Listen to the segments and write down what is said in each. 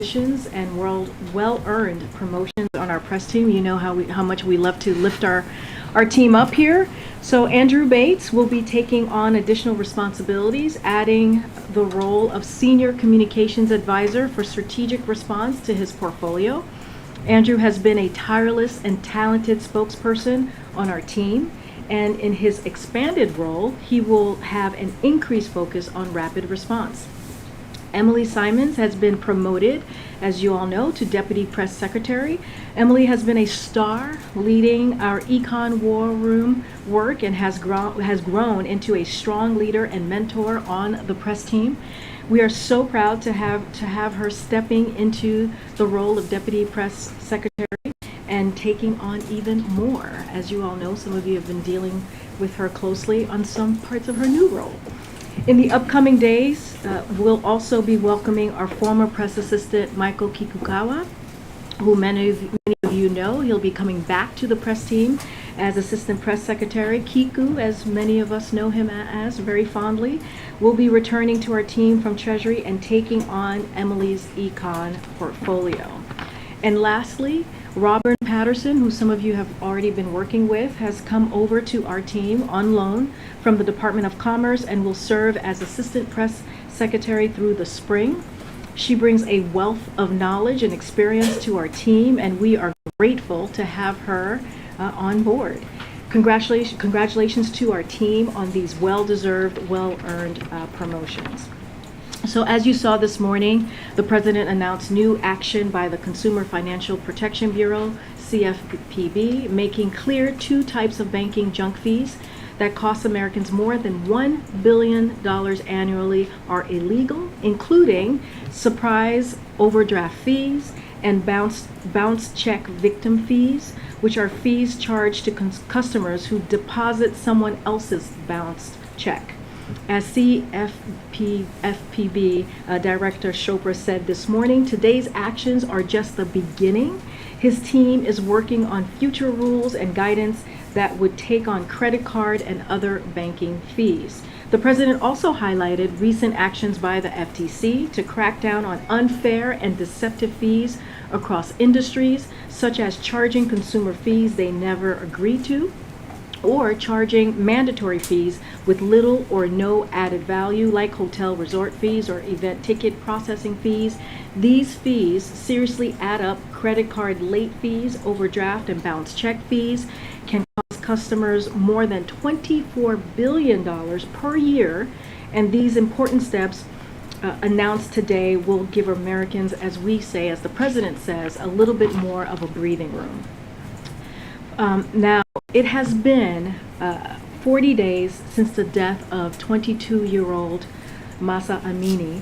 recognitions and well-earned promotions on our press team. You know how much we love to lift our team up here. So Andrew Bates will be taking on additional responsibilities, adding the role of Senior Communications Advisor for Strategic Response to his portfolio. Andrew has been a tireless and talented spokesperson on our team, and in his expanded role, he will have an increased focus on rapid response. Emily Simons has been promoted, as you all know, to Deputy Press Secretary. Emily has been a star leading our econ war room work and has grown into a strong leader and mentor on the press team. We are so proud to have her stepping into the role of Deputy Press Secretary and taking on even more. As you all know, some of you have been dealing with her closely on some parts of her new role. In the upcoming days, we'll also be welcoming our former press assistant, Michael Kikukawa, who many of you know. He'll be coming back to the press team as Assistant Press Secretary. Kiku, as many of us know him as very fondly, will be returning to our team from Treasury and taking on Emily's econ portfolio. And lastly, Robert Patterson, who some of you have already been working with, has come over to our team on loan from the Department of Commerce and will serve as Assistant Press Secretary through the spring. She brings a wealth of knowledge and experience to our team, and we are grateful to have her on board. Congratulations to our team on these well-deserved, well-earned promotions. So as you saw this morning, the President announced new action by the Consumer Financial Protection Bureau, CFPB, making clear two types of banking junk fees that cost Americans more than $1 billion annually are illegal, including surprise overdraft fees and bounce check victim fees, which are fees charged to customers who deposit someone else's bounced check. As CFPB Director Chopra said this morning, today's actions are just the beginning. His team is working on future rules and guidance that would take on credit card and other banking fees. The President also highlighted recent actions by the FTC to crack down on unfair and deceptive fees across industries, such as charging consumer fees they never agreed to, or charging mandatory fees with little or no added value, like hotel resort fees or event ticket processing fees. These fees seriously add up. Credit card late fees, overdraft and bounce check fees can cost customers more than $24 billion per year, and these important steps announced today will give Americans, as we say, as the President says, a little bit more of a breathing room. Now, it has been 40 days since the death of 22-year-old Mahsa Amini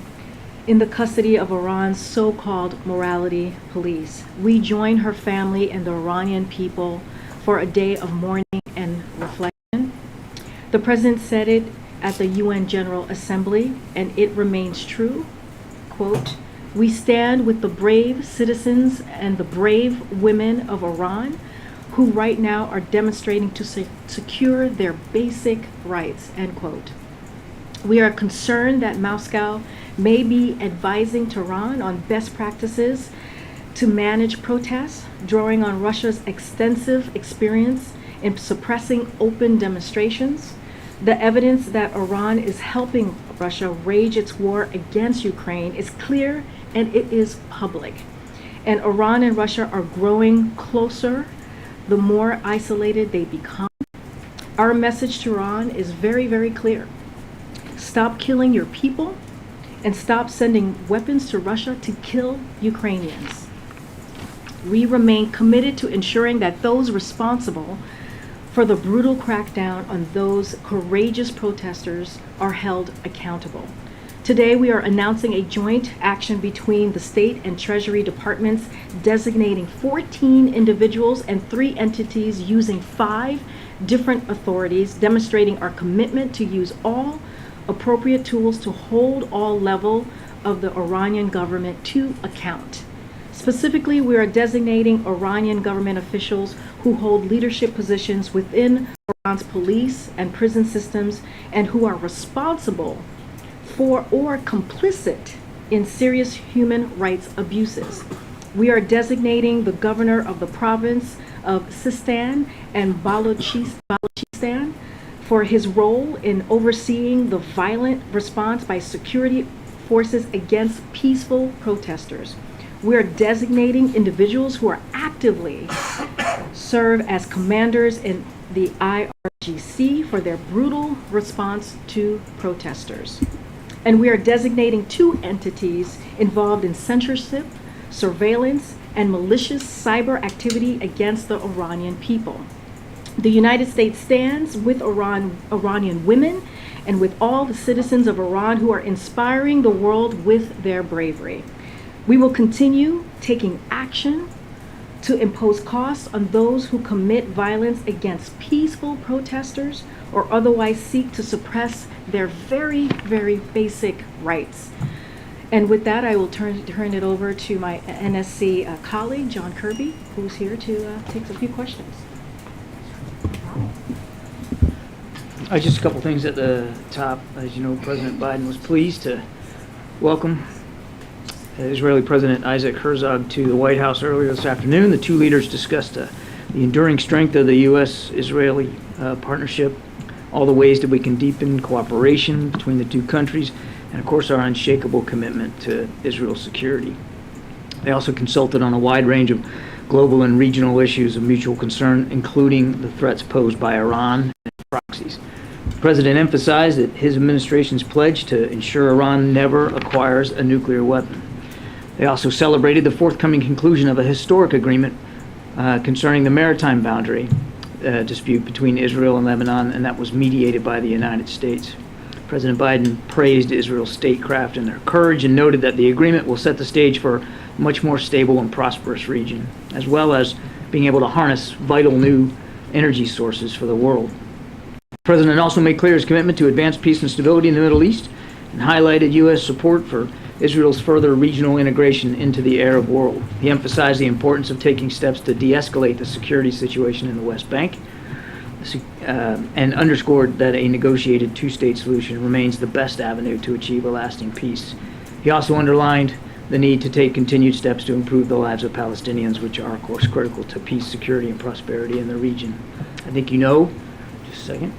in the custody of Iran's so-called morality police. We join her family and the Iranian people for a day of mourning and reflection. The President said it at the UN General Assembly, and it remains true. Quote, "We stand with the brave citizens and the brave women of Iran who right now are demonstrating to secure their basic rights," end quote. "We are concerned that Moscow may be advising Tehran on best practices to manage protests, drawing on Russia's extensive experience in suppressing open demonstrations. The evidence that Iran is helping Russia wage its war against Ukraine is clear and it is public. And Iran and Russia are growing closer the more isolated they become. Our message to Iran is very, very clear. Stop killing your people and stop sending weapons to Russia to kill Ukrainians. We remain committed to ensuring that those responsible for the brutal crackdown on those courageous protesters are held accountable. Today, we are announcing a joint action between the State and Treasury Departments designating 14 individuals and 3 entities using 5 different authorities, demonstrating our commitment to use all appropriate tools to hold all level of the Iranian government to account. Specifically, we are designating Iranian government officials who hold leadership positions within Iran's police and prison systems and who are responsible for or complicit in serious human rights abuses. We are designating the governor of the province of Sistan and Balochistan for his role in overseeing the violent response by security forces against peaceful protesters. We are designating individuals who are actively serve as commanders in the IRGC for their brutal response to protesters. And we are designating 2 entities involved in censorship, surveillance, and malicious cyber activity against the Iranian people. The United States stands with Iranian women and with all the citizens of Iran who are inspiring the world with their bravery. We will continue taking action to impose costs on those who commit violence against peaceful protesters or otherwise seek to suppress their very, very basic rights. And with that, I will turn it over to my NSC colleague, John Kirby, who's here to take a few questions. Just a couple things at the top. As you know, President Biden was pleased to welcome Israeli President Isaac Herzog to the White House earlier this afternoon. The 2 leaders discussed the enduring strength of the U.S. Israeli partnership, all the ways that we can deepen cooperation between the 2 countries, and of course our unshakable commitment to Israel's security. They also consulted on a wide range of global and regional issues of mutual concern, including the threats posed by Iran and proxies. The President emphasized that his administration's pledge to ensure Iran never acquires a nuclear weapon. They also celebrated the forthcoming conclusion of a historic agreement concerning the maritime boundary dispute between Israel and Lebanon, and that was mediated by the United States. President Biden praised Israel's statecraft and their courage and noted that the agreement will set the stage for a much more stable and prosperous region, as well as being able to harness vital new energy sources for the world. The President also made clear his commitment to advance peace and stability in the Middle East and highlighted U.S. support for Israel's further regional integration into the Arab world. He emphasized the importance of taking steps to de-escalate the security situation in the West Bank and underscored that a negotiated 2-state solution remains the best avenue to achieve a lasting peace. He also underlined the need to take continued steps to improve the lives of Palestinians, which are, of course, critical to peace, security, and prosperity in the region. I think you know, just a second,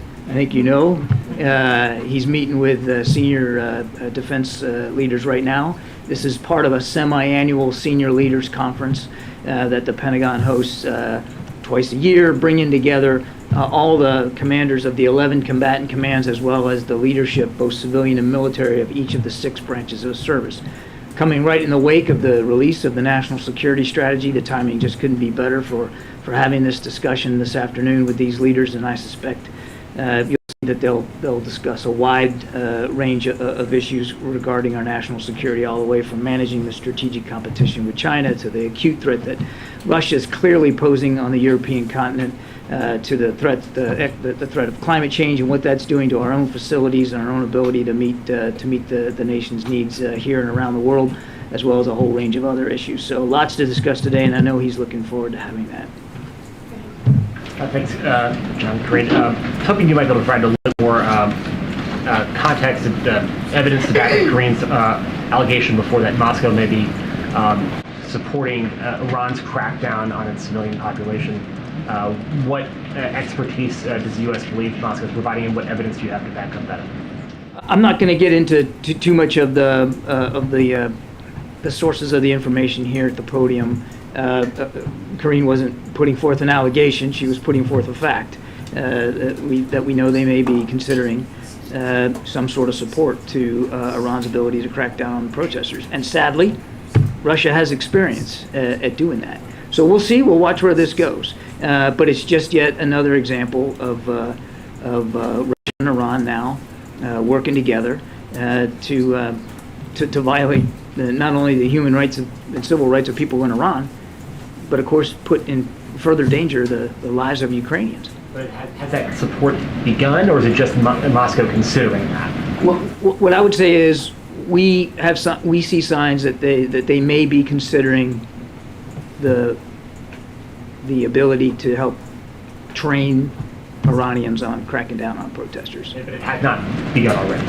he's meeting with senior defense leaders right now. This is part of a semi-annual senior leaders conference that the Pentagon hosts twice a year, bringing together all the commanders of the 11 combatant commands, as well as the leadership, both civilian and military, of each of the 6 branches of service. Coming right in the wake of the release of the National Security Strategy, the timing just couldn't be better for having this discussion this afternoon with these leaders, and I suspect you'll see that they'll discuss a wide range of issues regarding our national security, all the way from managing the strategic competition with China to the acute threat that Russia is clearly posing on the European continent, to the threat of climate change and what that's doing to our own facilities and our own ability to meet the nation's needs here and around the world, as well as a whole range of other issues. So lots to discuss today, and I know he's looking forward to having that. Thanks, John. Karine. Hoping you might be able to provide a little more context and evidence to back Karine's allegation before that Moscow may be supporting Iran's crackdown on its civilian population. What expertise does the U.S. believe Moscow is providing, and what evidence do you have to back up that? I'm not going to get into too much of the sources of the information here at the podium. Karine wasn't putting forth an allegation; she was putting forth a fact that we know they may be considering some sort of support to Iran's ability to crack down on the protesters. And sadly, Russia has experience at doing that. So we'll see. We'll watch where this goes. But it's just yet another example of Russia and Iran now working together to violate not only the human rights and civil rights of people in Iran, but of course put in further danger the lives of Ukrainians. But has that support begun, or is it just Moscow considering that? Well, what I would say is we see signs that they may be considering the ability to help train Iranians on cracking down on protesters. But it has not begun already.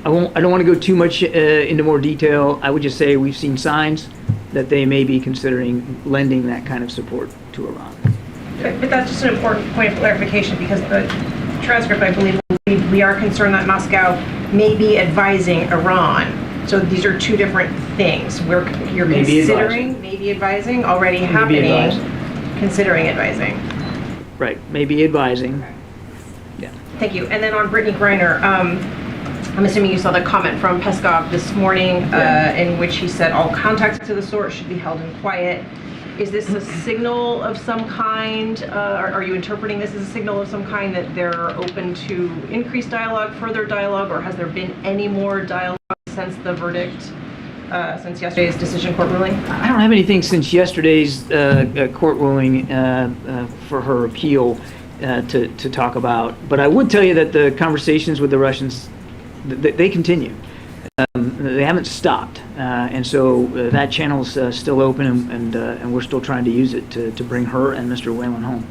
I don't want to go too much into more detail. I would just say we've seen signs that they may be considering lending that kind of support to Iran. But that's just an important point of clarification, because the transcript, I believe, we are concerned that Moscow may be advising Iran. So these are two different things. You're Maybe considering, advising. maybe advising, already Maybe happening, advising. considering advising. Right, maybe advising. Yeah. Thank you. And then on Brittany Griner, I'm assuming you saw the comment from Peskov this morning in which he said all contacts to the source should be held in quiet. Is this a signal of some kind? Are you interpreting this as a signal of some kind that they're open to increased dialogue, further dialogue, or has there been any more dialogue since the verdict, since yesterday's decision court ruling? I don't have anything since yesterday's court ruling for her appeal to talk about, but I would tell you that the conversations with the Russians, they continue. They haven't stopped, and so that channel's still open, and we're still trying to use it to bring her and Mr. Whalen home.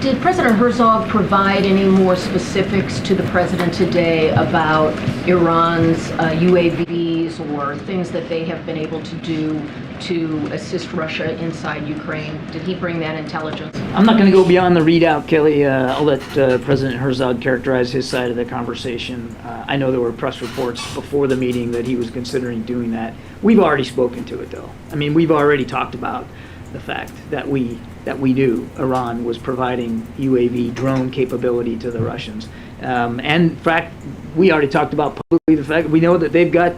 Did President Herzog provide any more specifics to the president today about Iran's UAVs or things that they have been able to do to assist Russia inside Ukraine? Did he bring that intelligence? I'm not going to go beyond the readout, Kelly. I'll let President Herzog characterize his side of the conversation. I know there were press reports before the meeting that he was considering doing that. We've already spoken to it, though. I mean, we've already talked about the fact that we knew Iran was providing UAV drone capability to the Russians. And in fact, we already talked about publicly the fact we know that they've got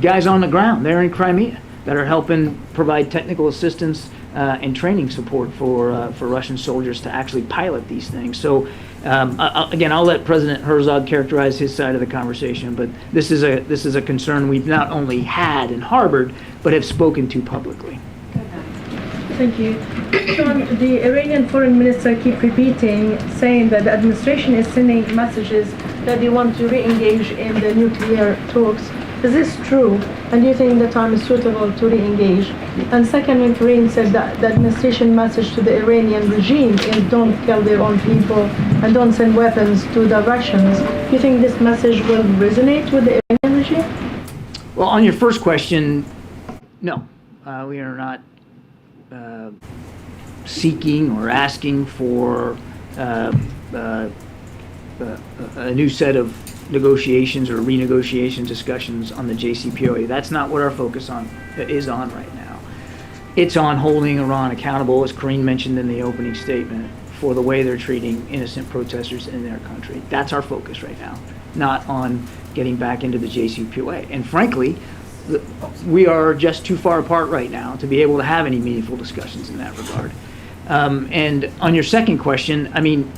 guys on the ground there in Crimea that are helping provide technical assistance and training support for Russian soldiers to actually pilot these things. So again, I'll let President Herzog characterize his side of the conversation, but this is a concern we've not only had and harbored, but have spoken to publicly. Thank you. Sean, the Iranian foreign minister keep repeating, saying that the administration is sending messages that they want to re-engage in the nuclear talks. Is this true? And do you think the time is suitable to re-engage? And second, when Karine said that the administration message to the Iranian regime is don't kill their own people and don't send weapons to the Russians, do you think this message will resonate with the Iranian regime? Well, on your first question, no, we are not seeking or asking for a new set of negotiations or renegotiation discussions on the JCPOA. That's not what our focus is on right now. It's on holding Iran accountable, as Karine mentioned in the opening statement, for the way they're treating innocent protesters in their country. That's our focus right now, not on getting back into the JCPOA. And frankly, we are just too far apart right now to be able to have any meaningful discussions in that regard. And on your second question, I mean,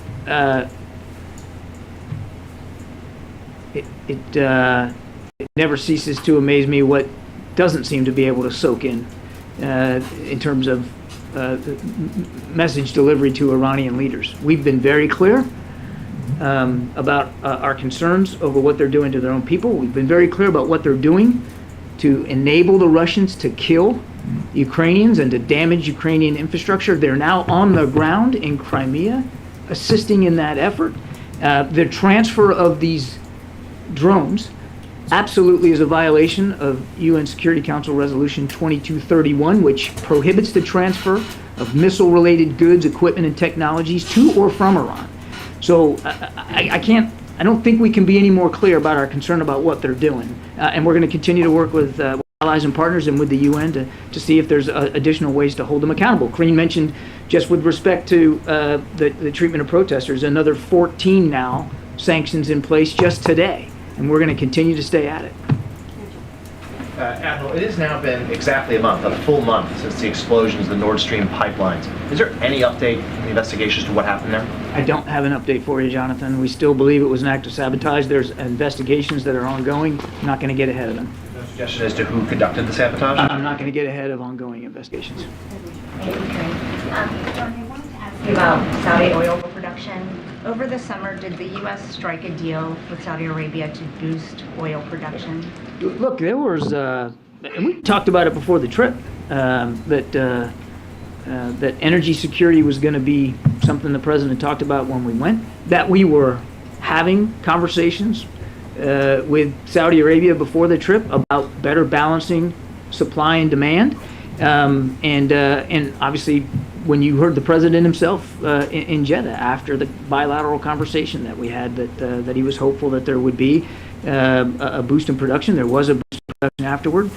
it never ceases to amaze me what doesn't seem to be able to soak in terms of message delivery to Iranian leaders. We've been very clear about our concerns over what they're doing to their own people. We've been very clear about what they're doing to enable the Russians to kill Ukrainians and to damage Ukrainian infrastructure. They're now on the ground in Crimea, assisting in that effort. The transfer of these drones absolutely is a violation of UN Security Council Resolution 2231, which prohibits the transfer of missile-related goods, equipment, and technologies to or from Iran. So I don't think we can be any more clear about our concern about what they're doing. And we're going to continue to work with allies and partners and with the UN to see if there's additional ways to hold them accountable. Karine mentioned, just with respect to the treatment of protesters, another 14 now sanctions in place just today. And we're going to continue to stay at it. Admiral, it has now been exactly a month, a full month, since the explosions of the Nord Stream pipelines. Is there any update in the investigations to what happened there? I don't have an update for you, Jonathan. We still believe it was an act of sabotage. There's investigations that are ongoing. I'm not going to get ahead of them. No suggestion as to who conducted the sabotage? I'm not going to get ahead of ongoing investigations. John, I wanted to ask you about Saudi oil production. Over the summer, did the U.S. strike a deal with Saudi Arabia to boost oil production? Look, there was, and we talked about it before the trip, that energy security was going to be something the president talked about when we went, that we were having conversations with Saudi Arabia before the trip about better balancing supply and demand. And obviously, when you heard the president himself in Jeddah after the bilateral conversation that we had, that he was hopeful that there would be a boost in production. There was a boost in production afterward.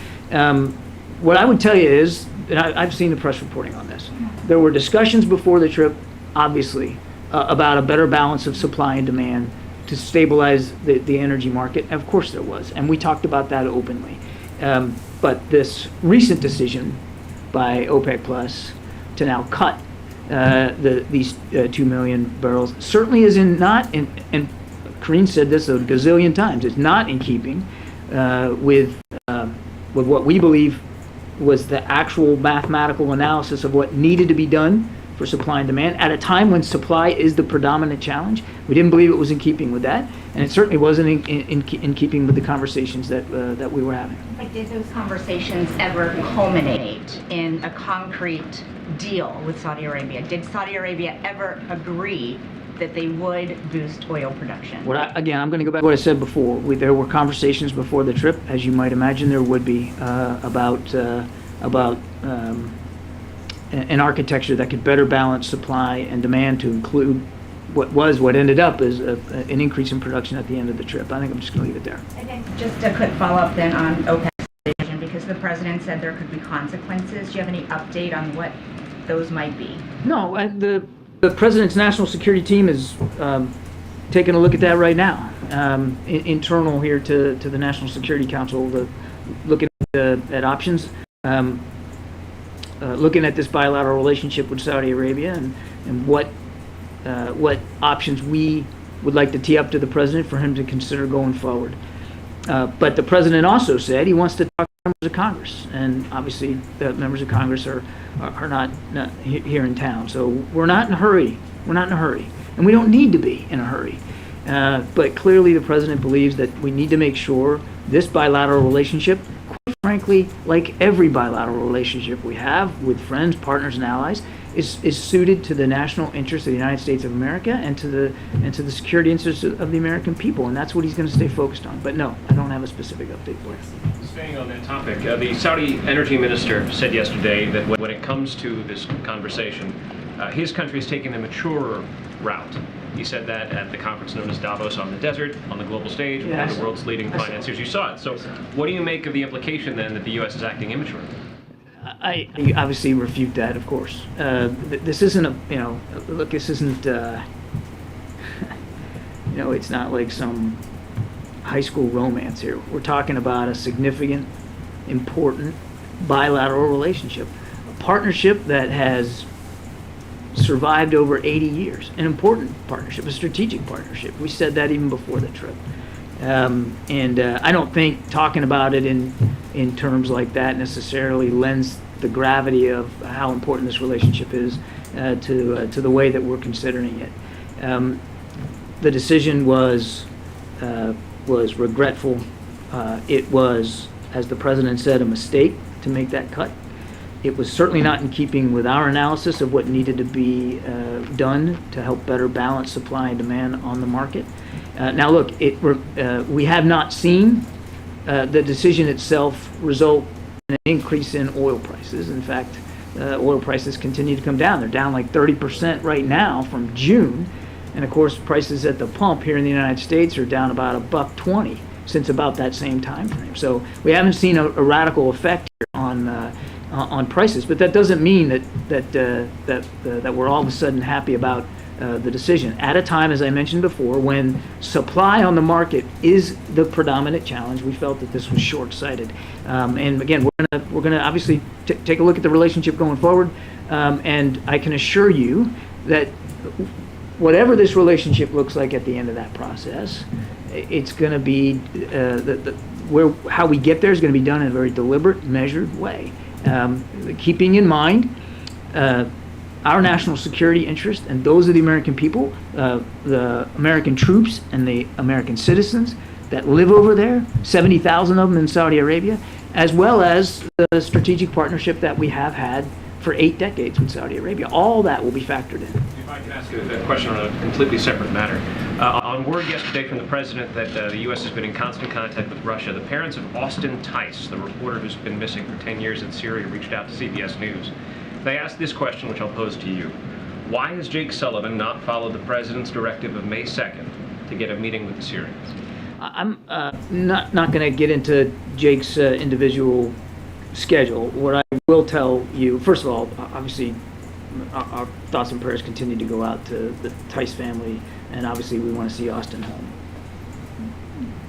What I would tell you is, and I've seen the press reporting on this, there were discussions before the trip, obviously, about a better balance of supply and demand to stabilize the energy market. Of course there was, and we talked about that openly. But this recent decision by OPEC Plus to now cut these 2 million barrels certainly is and Karine said this a gazillion times, it's not in keeping with what we believe was the actual mathematical analysis of what needed to be done for supply and demand at a time when supply is the predominant challenge. We didn't believe it was in keeping with that, and it certainly wasn't in keeping with the conversations that we were having. But did those conversations ever culminate in a concrete deal with Saudi Arabia? Did Saudi Arabia ever agree that they would boost oil production? Again, I'm going to go back to what I said before. There were conversations before the trip, as you might imagine there would be, about an architecture that could better balance supply and demand to include what ended up as an increase in production at the end of the trip. I think I'm just going to leave it there. And then just a quick follow-up then on OPEC's decision, because the president said there could be consequences. Do you have any update on what those might be? No, the president's national security team is taking a look at that right now. Internal here to the National Security Council, looking at options. Looking at this bilateral relationship with Saudi Arabia and what options we would like to tee up to the president for him to consider going forward. But the president also said he wants to talk to members of Congress, and obviously the members of Congress are not here in town. So we're not in a hurry. We're not in a hurry, and we don't need to be in a hurry. But clearly the president believes that we need to make sure this bilateral relationship, quite frankly, like every bilateral relationship we have with friends, partners, and allies, is suited to the national interests of the United States of America and to the security interests of the American people, and that's what he's going to stay focused on. But no, I don't have a specific update for you. Staying on that topic, the Saudi energy minister said yesterday that when it comes to this conversation, his country is taking the maturer route. He said that at the conference known as Davos on the Desert, on the global stage, with one of the world's leading financiers. You saw it. So what do you make of the implication then that the U.S. is acting immature? I obviously refute that, of course. This isn't look, this isn't, it's not like some high school romance here. We're talking about a significant, important bilateral relationship, a partnership that has survived over 80 years, an important partnership, a strategic partnership. We said that even before the trip. And I don't think talking about it in terms like that necessarily lends the gravity of how important this relationship is to the way that we're considering it. The decision was regretful. It was, as the president said, a mistake to make that cut. It was certainly not in keeping with our analysis of what needed to be done to help better balance supply and demand on the market. Now, look, we have not seen the decision itself result in an increase in oil prices. In fact, oil prices continue to come down. They're down like 30% right now from June. And of course, prices at the pump here in the United States are down about $1.20 since about that same time frame. So we haven't seen a radical effect here on prices, but that doesn't mean that we're all of a sudden happy about the decision. At a time, as I mentioned before, when supply on the market is the predominant challenge, we felt that this was short-sighted. And again, we're gonna obviously take a look at the relationship going forward, and I can assure you that whatever this relationship looks like at the end of that process, it's going to be how we get there is going to be done in a very deliberate, measured way, keeping in mind our national security interest and those of the American people, the American troops and the American citizens that live over there, 70,000 of them in Saudi Arabia, as well as the strategic partnership that we have had for 8 decades with Saudi Arabia. All that will be factored in. If I can ask a question on a completely separate matter. On word yesterday from the president that the U.S. has been in constant contact with Russia, the parents of Austin Tice, the reporter who's been missing for 10 years in Syria, reached out to CBS News. They asked this question, which I'll pose to you. Why has Jake Sullivan not followed the president's directive of May 2nd to get a meeting with the Syrians? I'm not going to get into Jake's individual schedule. What I will tell you, first of all, obviously, our thoughts and prayers continue to go out to the Tice family, and obviously we want to see Austin home.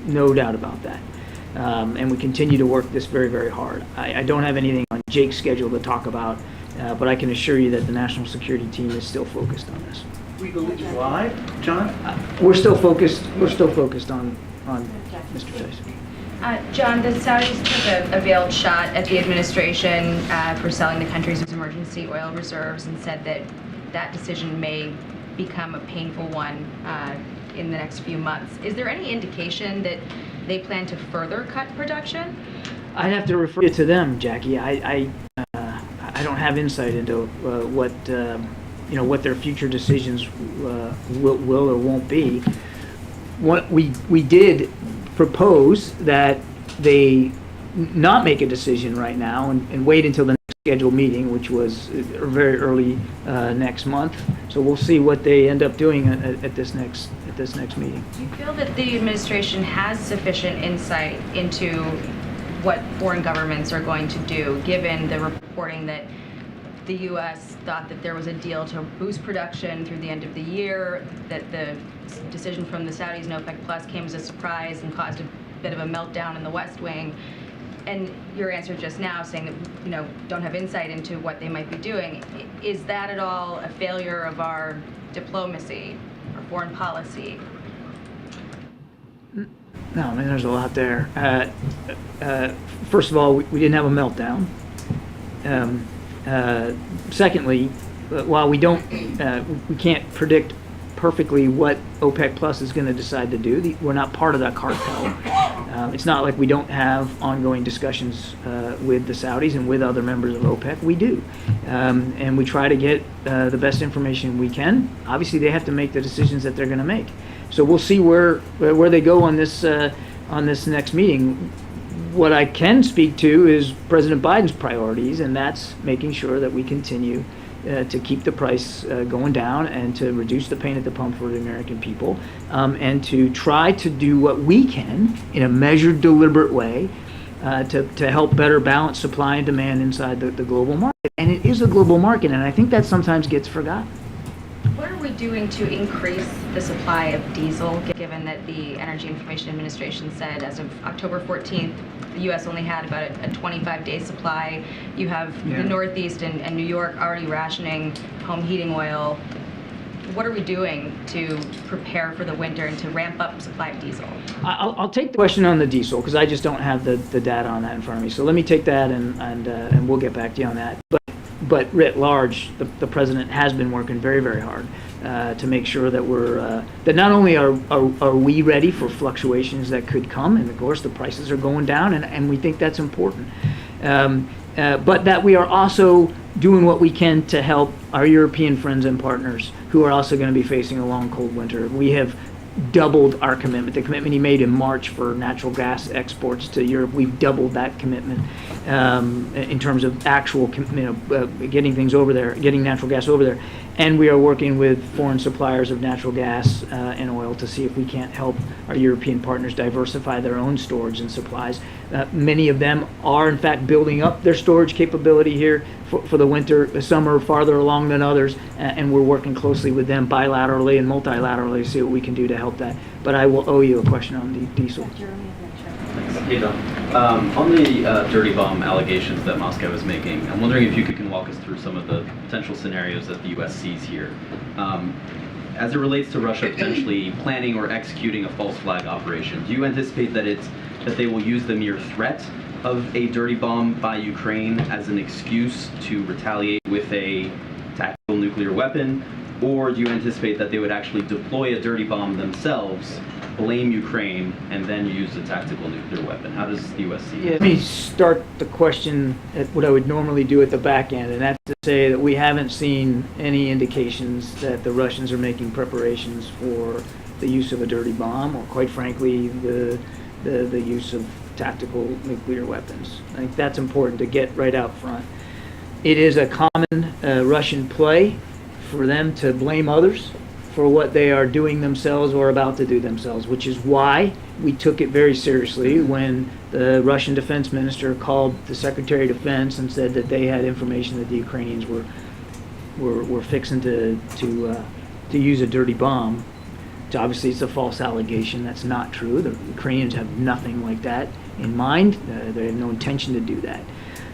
No doubt about that. And we continue to work this very, very hard. I don't have anything on Jake's schedule to talk about, but I can assure you that the national security team is still focused on this. We believe live, John? We're still focused on Mr. Tice. John, the Saudis took a veiled shot at the administration for selling the country's emergency oil reserves and said that that decision may become a painful one in the next few months. Is there any indication that they plan to further cut production? I'd have to refer you to them, Jackie. I don't have insight into what their future decisions will or won't be. What we did propose that they not make a decision right now and wait until the next scheduled meeting, which was very early next month. So we'll see what they end up doing at this next meeting. Do you feel that the administration has sufficient insight into what foreign governments are going to do, given the reporting that the U.S. thought that there was a deal to boost production through the end of the year, that the decision from the Saudis and OPEC Plus came as a surprise and caused a bit of a meltdown in the West Wing, and your answer just now saying that don't have insight into what they might be doing. Is that at all a failure of our diplomacy or foreign policy? No, I mean, there's a lot there. First of all, we didn't have a meltdown. Secondly, while we can't predict perfectly what OPEC Plus is going to decide to do, we're not part of that cartel. It's not like we don't have ongoing discussions with the Saudis and with other members of OPEC. We do, and we try to get the best information we can. Obviously, they have to make the decisions that they're going to make. So we'll see where they go on this next meeting. What I can speak to is President Biden's priorities, and that's making sure that we continue to keep the price going down and to reduce the pain at the pump for the American people, and to try to do what we can in a measured, deliberate way to help better balance supply and demand inside the global market. And it is a global market, and I think that sometimes gets forgotten. What are we doing to increase the supply of diesel, given that the Energy Information Administration said as of October 14th, the U.S. only had about a 25-day supply? You have the Northeast and New York already rationing home heating oil. What are we doing to prepare for the winter and to ramp up supply of diesel? I'll take the question on the diesel because I just don't have the data on that in front of me. So let me take that and we'll get back to you on that. But writ large, the president has been working very, very hard to make sure that that not only are we ready for fluctuations that could come, and of course the prices are going down, and we think that's important, but that we are also doing what we can to help our European friends and partners who are also going to be facing a long, cold winter. We have doubled our commitment. The commitment he made in March for natural gas exports to Europe, we've doubled that commitment in terms of actual, getting things over there, getting natural gas over there. And we are working with foreign suppliers of natural gas and oil to see if we can't help our European partners diversify their own storage and supplies. Many of them are, in fact, building up their storage capability here for the winter. Some are farther along than others, and we're working closely with them bilaterally and multilaterally to see what we can do to help that. But I will owe you a question on the diesel. Hey, Don. On the dirty bomb allegations that Moscow is making, I'm wondering if you can walk us through some of the potential scenarios that the U.S. sees here. As it relates to Russia potentially planning or executing a false flag operation, do you anticipate that they will use the mere threat of a dirty bomb by Ukraine as an excuse to retaliate with a tactical nuclear weapon? Or do you anticipate that they would actually deploy a dirty bomb themselves, blame Ukraine, and then use a tactical nuclear weapon? How does the U.S. see it? Let me start the question at what I would normally do at the back end, and that's to say that we haven't seen any indications that the Russians are making preparations for the use of a dirty bomb, or quite frankly, the use of tactical nuclear weapons. I think that's important to get right out front. It is a common Russian play for them to blame others for what they are doing themselves or about to do themselves, which is why we took it very seriously when the Russian defense minister called the Secretary of Defense and said that they had information that the Ukrainians were fixing to use a dirty bomb. So obviously, it's a false allegation. That's not true. The Ukrainians have nothing like that in mind. They have no intention to do that.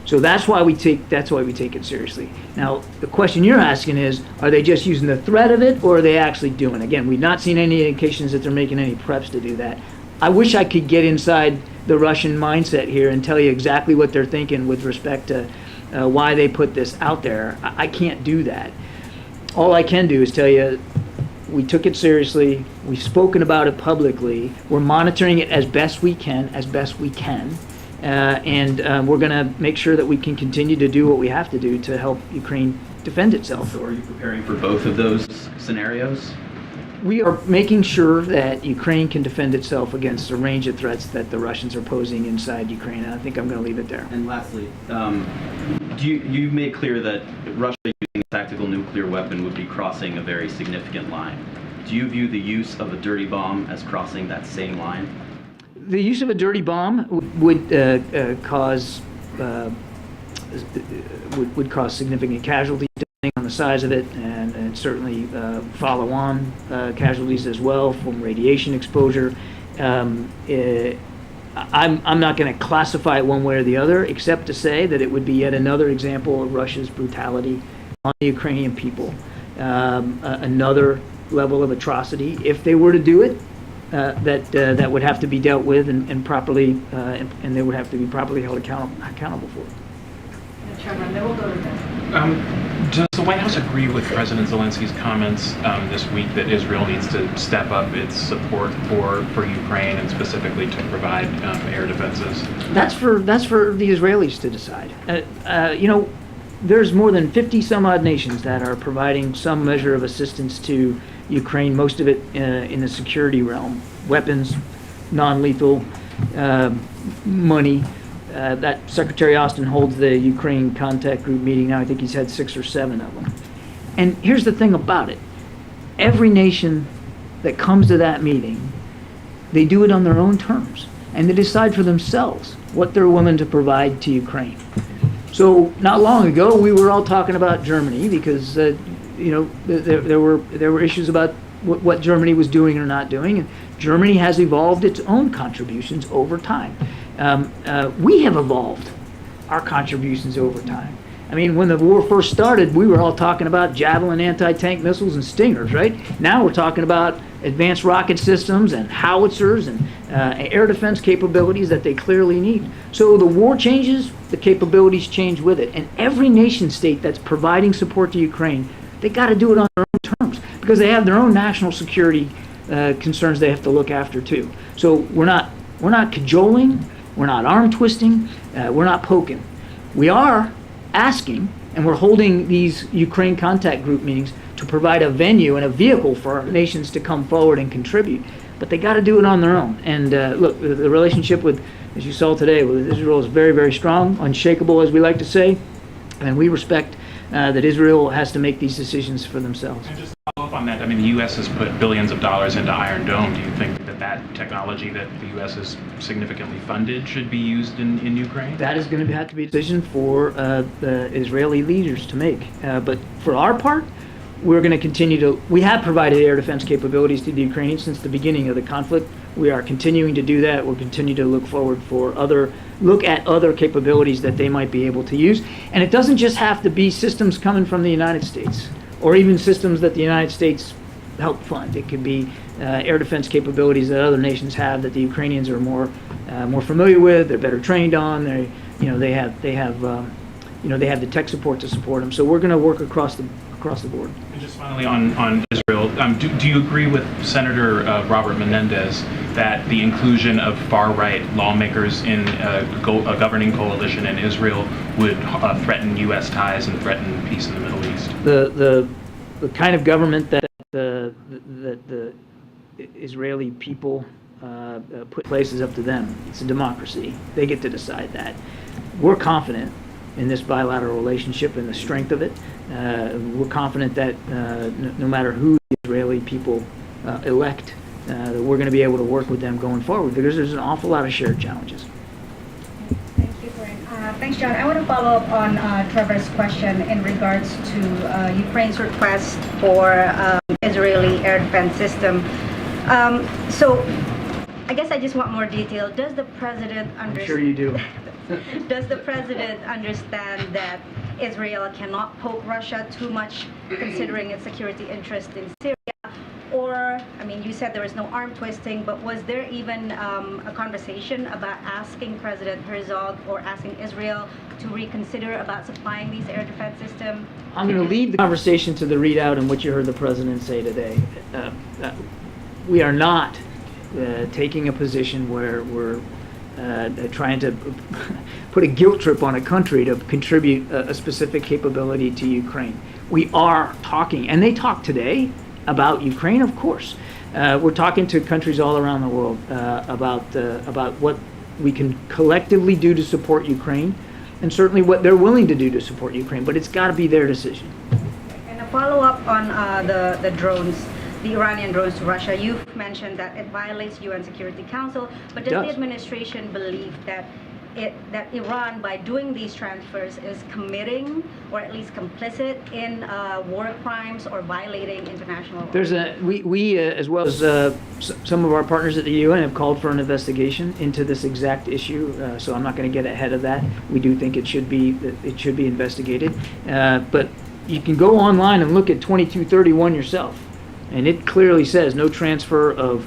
So that's why we take it seriously. Now, the question you're asking is, are they just using the threat of it, or are they actually doing it? Again, we've not seen any indications that they're making any preps to do that. I wish I could get inside the Russian mindset here and tell you exactly what they're thinking with respect to why they put this out there. I can't do that. All I can do is tell you we took it seriously. We've spoken about it publicly. We're monitoring it as best we can, and we're going to make sure that we can continue to do what we have to do to help Ukraine defend itself. So are you preparing for both of those scenarios? We are making sure that Ukraine can defend itself against a range of threats that the Russians are posing inside Ukraine, and I think I'm going to leave it there. And lastly, you've made clear that Russia using a tactical nuclear weapon would be crossing a very significant line. Do you view the use of a dirty bomb as crossing that same line? The use of a dirty bomb would cause significant casualties depending on the size of it, and certainly follow-on casualties as well from radiation exposure. I'm not going to classify it one way or the other, except to say that it would be yet another example of Russia's brutality on the Ukrainian people. Another level of atrocity. If they were to do it, that would have to be dealt with and properly, and they would have to be properly held accountable for it. Chairman, then we'll go to that. Does the White House agree with President Zelensky's comments this week that Israel needs to step up its support for Ukraine and specifically to provide air defenses? That's for the Israelis to decide. There's more than 50 some odd nations that are providing some measure of assistance to Ukraine, most of it in the security realm, weapons, non-lethal, money. That Secretary Austin holds the Ukraine contact group meeting now. I think he's had 6 or 7 of them. And here's the thing about it. Every nation that comes to that meeting, they do it on their own terms. And they decide for themselves what they're willing to provide to Ukraine. So not long ago, we were all talking about Germany because there were issues about what Germany was doing or not doing, and Germany has evolved its own contributions over time. We have evolved our contributions over time. I mean, when the war first started, we were all talking about Javelin anti-tank missiles and Stingers, right? Now we're talking about advanced rocket systems and howitzers and air defense capabilities that they clearly need. So the war changes, the capabilities change with it. And every nation state that's providing support to Ukraine, they got to do it on their own terms because they have their own national security concerns they have to look after too. So we're not cajoling, we're not arm twisting, we're not poking. We are asking, and we're holding these Ukraine contact group meetings to provide a venue and a vehicle for our nations to come forward and contribute. But they got to do it on their own. And look, the relationship with, as you saw today, with Israel is very, very strong, unshakable, as we like to say. And we respect that Israel has to make these decisions for themselves. And just to follow up on that, I mean, the U.S. has put billions of dollars into Iron Dome. Do you think that technology that the U.S. has significantly funded should be used in Ukraine? That is going to have to be a decision for the Israeli leaders to make. But for our part, we're going to continue to, we have provided air defense capabilities to the Ukrainians since the beginning of the conflict. We are continuing to do that. We'll continue to look forward for look at other capabilities that they might be able to use. And it doesn't just have to be systems coming from the United States or even systems that the United States help fund. It could be air defense capabilities that other nations have that the Ukrainians are more familiar with. They're better trained on. They have they have the tech support to support them. So we're going to work across the board. And just finally on Israel, do you agree with Senator Robert Menendez that the inclusion of far-right lawmakers in a governing coalition in Israel would threaten U.S. ties and threaten peace in the Middle East? The kind of government that the Israeli people put places up to them. It's a democracy. They get to decide that. We're confident in this bilateral relationship and the strength of it. We're confident that no matter who the Israeli people elect, that we're going to be able to work with them going forward because there's an awful lot of shared challenges. Thank you, Karine. Thanks, John. I want to follow up on Trevor's question in regards to Ukraine's request for Israeli air defense system. So I guess I just want more detail. Does the president understand? I'm sure you do. Does the president understand that Israel cannot poke Russia too much, considering its security interest in Syria? Or, I mean, you said there was no arm twisting, but was there even a conversation about asking President Herzog or asking Israel to reconsider about supplying these air defense systems? I'm going to leave the conversation to the readout and what you heard the president say today. We are not taking a position where we're trying to put a guilt trip on a country to contribute a specific capability to Ukraine. We are talking, and they talk today about Ukraine, of course. We're talking to countries all around the world about what we can collectively do to support Ukraine, and certainly what they're willing to do to support Ukraine, but it's got to be their decision. And a follow-up on the drones, the Iranian drones to Russia. You've mentioned that it violates UN Security Council, but does the administration believe that Iran, by doing these transfers, is committing or at least complicit in war crimes or violating international law? There's we as well as some of our partners at the UN have called for an investigation into this exact issue. So I'm not going to get ahead of that. We do think it should be investigated. But you can go online and look at 2231 yourself, and it clearly says no transfer of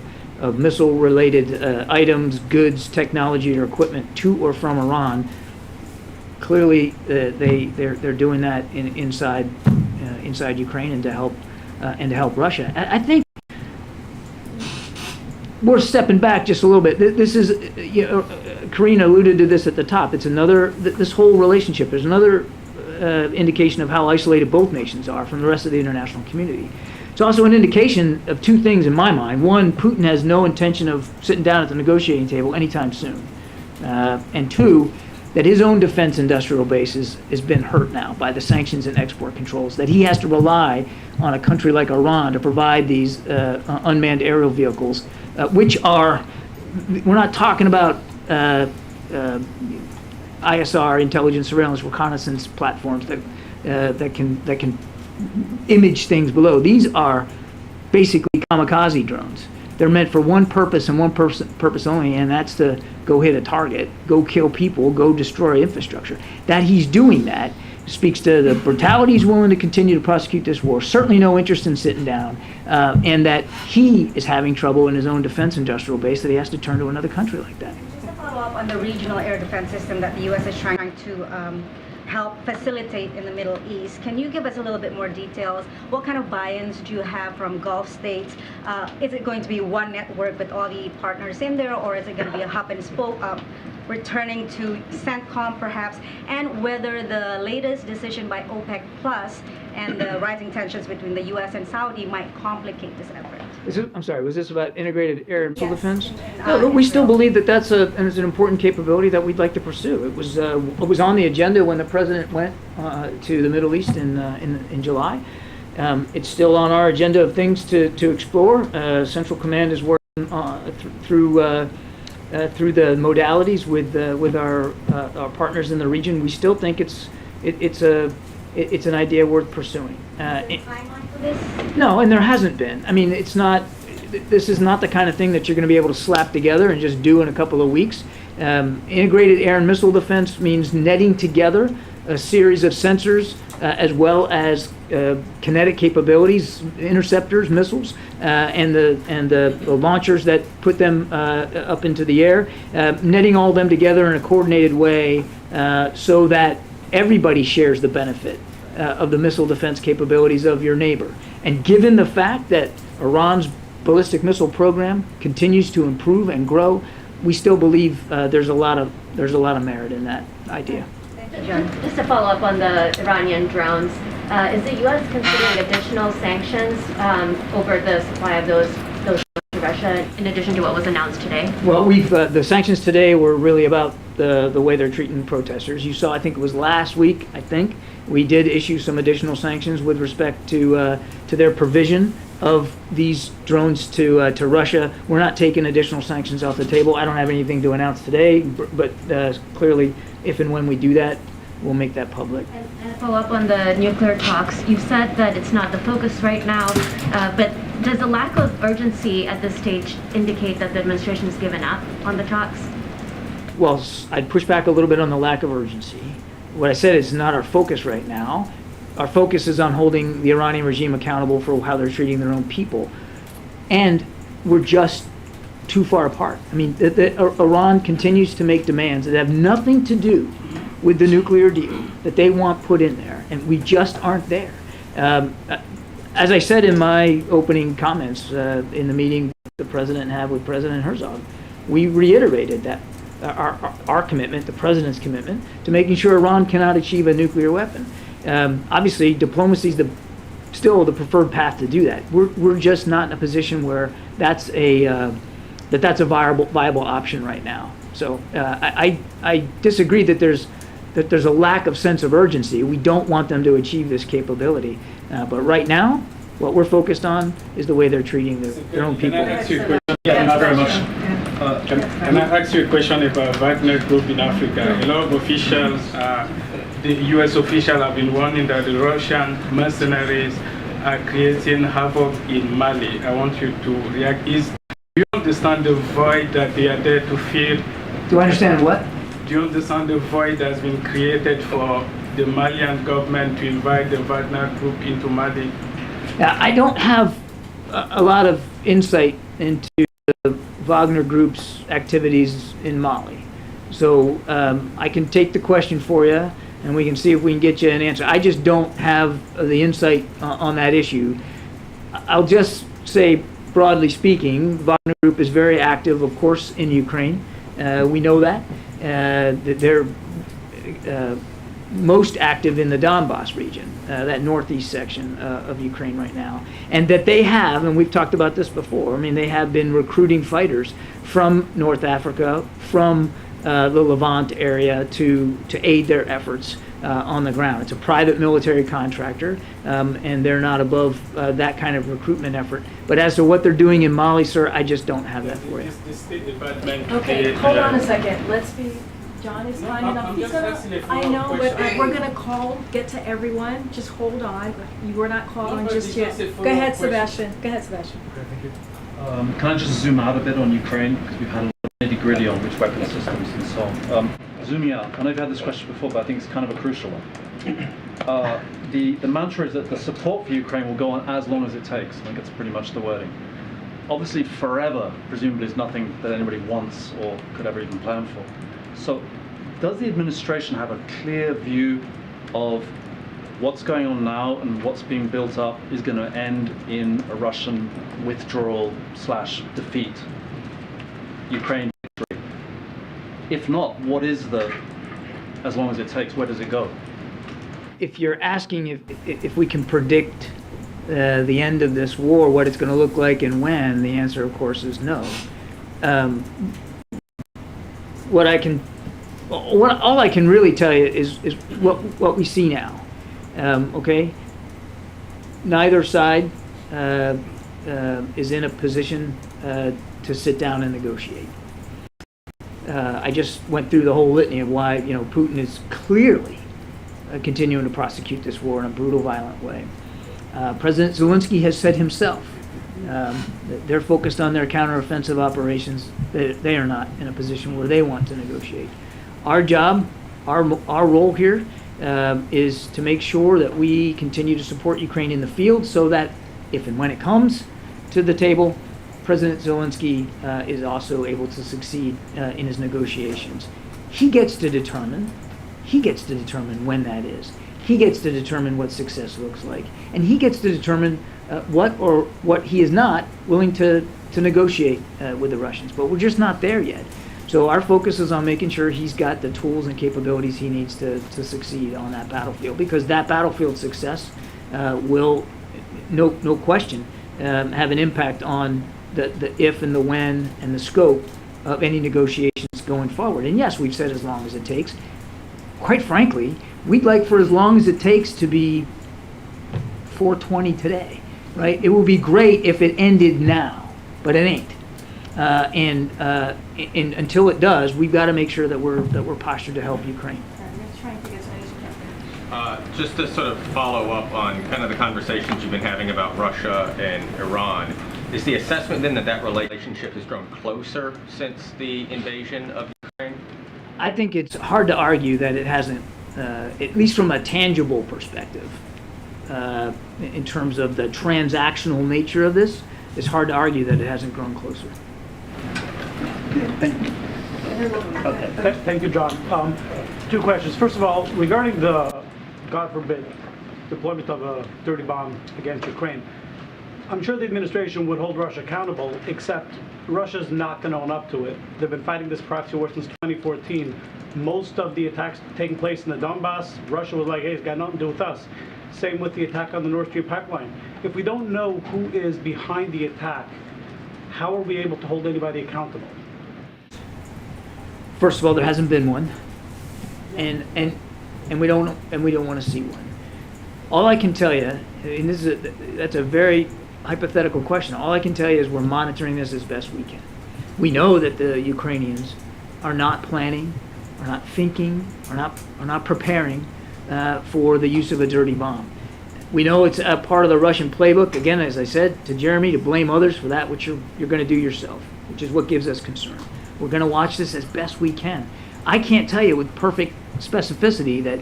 missile-related items, goods, technology, or equipment to or from Iran. Clearly, they're doing that inside Ukraine and to help Russia. I think we're stepping back just a little bit. This is, Karine alluded to this at the top. It's another this whole relationship. There's another indication of how isolated both nations are from the rest of the international community. It's also an indication of two things in my mind. One, Putin has no intention of sitting down at the negotiating table anytime soon. And two, that his own defense industrial base has been hurt now by the sanctions and export controls, that he has to rely on a country like Iran to provide these unmanned aerial vehicles, which are, we're not talking about ISR, intelligence, surveillance, reconnaissance platforms that can image things below. These are basically kamikaze drones. They're meant for one purpose and one purpose only, and that's to go hit a target, go kill people, go destroy infrastructure. That he's doing that speaks to the brutality he's willing to continue to prosecute this war, certainly no interest in sitting down, and that he is having trouble in his own defense industrial base that he has to turn to another country like that. Just to follow up on the regional air defense system that the U.S. is trying to help facilitate in the Middle East. Can you give us a little bit more details? What kind of buy-ins do you have from Gulf states? Is it going to be one network with all the partners in there, or is it going to be a hub and spoke, returning to CENTCOM perhaps? And whether the latest decision by OPEC Plus and the rising tensions between the U.S. and Saudi might complicate this effort? I'm sorry, was this about integrated air and missile defense? No, we still believe that that's an important capability that we'd like to pursue. It was on the agenda when the president went to the Middle East in July. It's still on our agenda of things to explore. Central Command is working through the modalities with our partners in the region. We still think it's an idea worth pursuing. No, and there hasn't been. I mean, this is not the kind of thing that you're going to be able to slap together and just do in a couple of weeks. Integrated air and missile defense means netting together a series of sensors as well as kinetic capabilities, interceptors, missiles, and the launchers that put them up into the air, netting all of them together in a coordinated way so that everybody shares the benefit of the missile defense capabilities of your neighbor. And given the fact that Iran's ballistic missile program continues to improve and grow, we still believe there's a lot of merit in that idea. Just to follow up on the Iranian drones, is the U.S. considering additional sanctions over the supply of those drones to Russia, in addition to what was announced today? Well, the sanctions today were really about the way they're treating protesters. You saw, I think it was last week, we did issue some additional sanctions with respect to their provision of these drones to Russia. We're not taking additional sanctions off the table. I don't have anything to announce today, but clearly, if and when we do that, we'll make that public. And follow up on the nuclear talks. You've said that it's not the focus right now, but does the lack of urgency at this stage indicate that the administration has given up on the talks? Well, I'd push back a little bit on the lack of urgency. What I said is not our focus right now. Our focus is on holding the Iranian regime accountable for how they're treating their own people. And we're just too far apart. I mean, Iran continues to make demands that have nothing to do with the nuclear deal that they want put in there, and we just aren't there. As I said in my opening comments in the meeting the President had with President Herzog, we reiterated that our commitment, the President's commitment, to making sure Iran cannot achieve a nuclear weapon. Obviously, diplomacy is still the preferred path to do that. We're just not in a position where that's a viable option right now. So I disagree that there's a lack of sense of urgency. We don't want them to achieve this capability, but right now, what we're focused on is the way they're treating their own people. Can I ask you a question? Yeah, not very much. Can I ask you a question about Wagner Group in Africa? A lot of officials, the U.S. officials have been warning that the Russian mercenaries are creating havoc in Mali. I want you to react. Do you understand the void that they are there to fill? Do I understand what? Do you understand the void that's been created for the Malian government to invite the Wagner Group into Mali? I don't have a lot of insight into the Wagner Group's activities in Mali. So I can take the question for you, and we can see if we can get you an answer. I just don't have the insight on that issue. I'll just say, broadly speaking, Wagner Group is very active, of course, in Ukraine. We know that. They're most active in the Donbass region, that northeast section of Ukraine right now. And that they have, and we've talked about this before, I mean, they have been recruiting fighters from North Africa, from the Levant area to aid their efforts on the ground. It's a private military contractor, and they're not above that kind of recruitment effort. But as to what they're doing in Mali, sir, I just don't have that for you. The State Department. Okay, hold on a second. Let's be. John is kind enough. I know, but we're gonna get to everyone. Just hold on. You were not called on just yet. Go ahead, Sebastian. Go ahead, Sebastian. Okay, thank you. Can I just zoom out a bit on Ukraine, because we've had a lot of nitty-gritty on which weapon systems and so on. Zooming out, I know you've had this question before, but I think it's kind of a crucial one. The mantra is that the support for Ukraine will go on as long as it takes. I think that's pretty much the wording. Obviously, forever, presumably, is nothing that anybody wants or could ever even plan for. So, does the administration have a clear view of what's going on now and what's being built up is going to end in a Russian withdrawal / defeat, Ukraine victory? If not, what is the, as long as it takes, where does it go? If you're asking if we can predict the end of this war, what it's going to look like and when, the answer, of course, is no. All I can really tell you is what we see now. Okay, neither side is in a position to sit down and negotiate. I just went through the whole litany of why Putin is clearly continuing to prosecute this war in a brutal, violent way. President Zelensky has said himself that they're focused on their counteroffensive operations. They are not in a position where they want to negotiate. Our job, our role here is to make sure that we continue to support Ukraine in the field so that if and when it comes to the table, President Zelensky is also able to succeed in his negotiations. He gets to determine, he gets to determine when that is. He gets to determine what success looks like. And he gets to determine what he is not willing to negotiate with the Russians. But we're just not there yet. So our focus is on making sure he's got the tools and capabilities he needs to succeed on that battlefield, because that battlefield success will, no question, have an impact on the if and the when and the scope of any negotiations going forward. And yes, we've said as long as it takes. Quite frankly, we'd like for as long as it takes to be 420 today, right? It would be great if it ended now, but it ain't. And until it does, we've got to make sure that we're postured to help Ukraine. Just to sort of follow up on kind of the conversations you've been having about Russia and Iran, is the assessment then that that relationship has grown closer since the invasion of Ukraine? I think it's hard to argue that it hasn't, at least from a tangible perspective, in terms of the transactional nature of this. It's hard to argue that it hasn't grown closer. Okay. Thank you, John. Two questions. First of all, regarding the, God forbid, deployment of a dirty bomb against Ukraine, I'm sure the administration would hold Russia accountable, except Russia's not going to own up to it. They've been fighting this proxy war since 2014. Most of the attacks taking place in the Donbass, Russia was like, hey, it's got nothing to do with us. Same with the attack on the Nord Stream pipeline. If we don't know who is behind the attack, how are we able to hold anybody accountable? First of all, there hasn't been one, and we don't want to see one. All I can tell you, and that's a very hypothetical question. All I can tell you is we're monitoring this as best we can. We know that the Ukrainians are not planning, are not thinking, are not preparing for the use of a dirty bomb. We know it's a part of the Russian playbook, again, as I said to Jeremy, to blame others for that which you're going to do yourself, which is what gives us concern. We're going to watch this as best we can. I can't tell you with perfect specificity that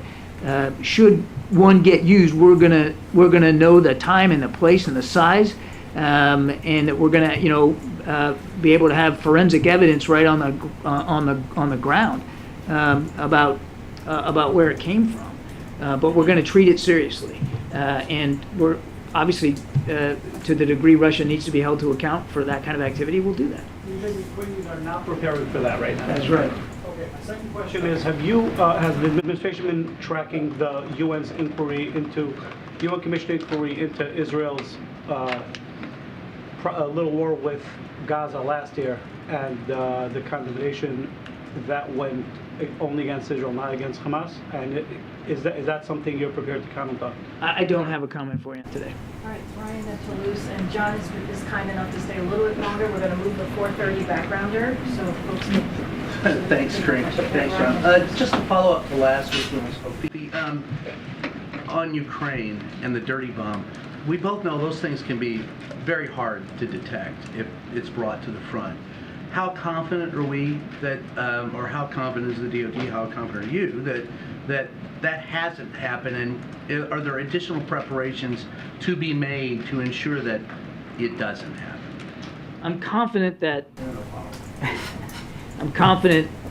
should one get used, we're gonna know the time and the place and the size, and that we're gonna be able to have forensic evidence right on the ground about where it came from. But we're going to treat it seriously, and we're obviously to the degree Russia needs to be held to account for that kind of activity, we'll do that. The Ukrainians are not preparing for that right now. That's right. Okay. My second question is: has the administration been tracking the UN's inquiry into UN Commission inquiry into Israel's little war with Gaza last year and the condemnation that went only against Israel, not against Hamas? And is that something you're prepared to comment on? I don't have a comment for you today. All right, Brian at Toulouse, and John is kind enough to stay a little bit longer. We're going to move the 4:30 backgrounder, so folks can... Thanks, Karine. Thanks, John. Just to follow up the last week when we spoke, on Ukraine and the dirty bomb, we both know those things can be very hard to detect if it's brought to the front. How confident are we that, or how confident is the DOD, how confident are you that hasn't happened, and are there additional preparations to be made to ensure that it doesn't happen? I'm confident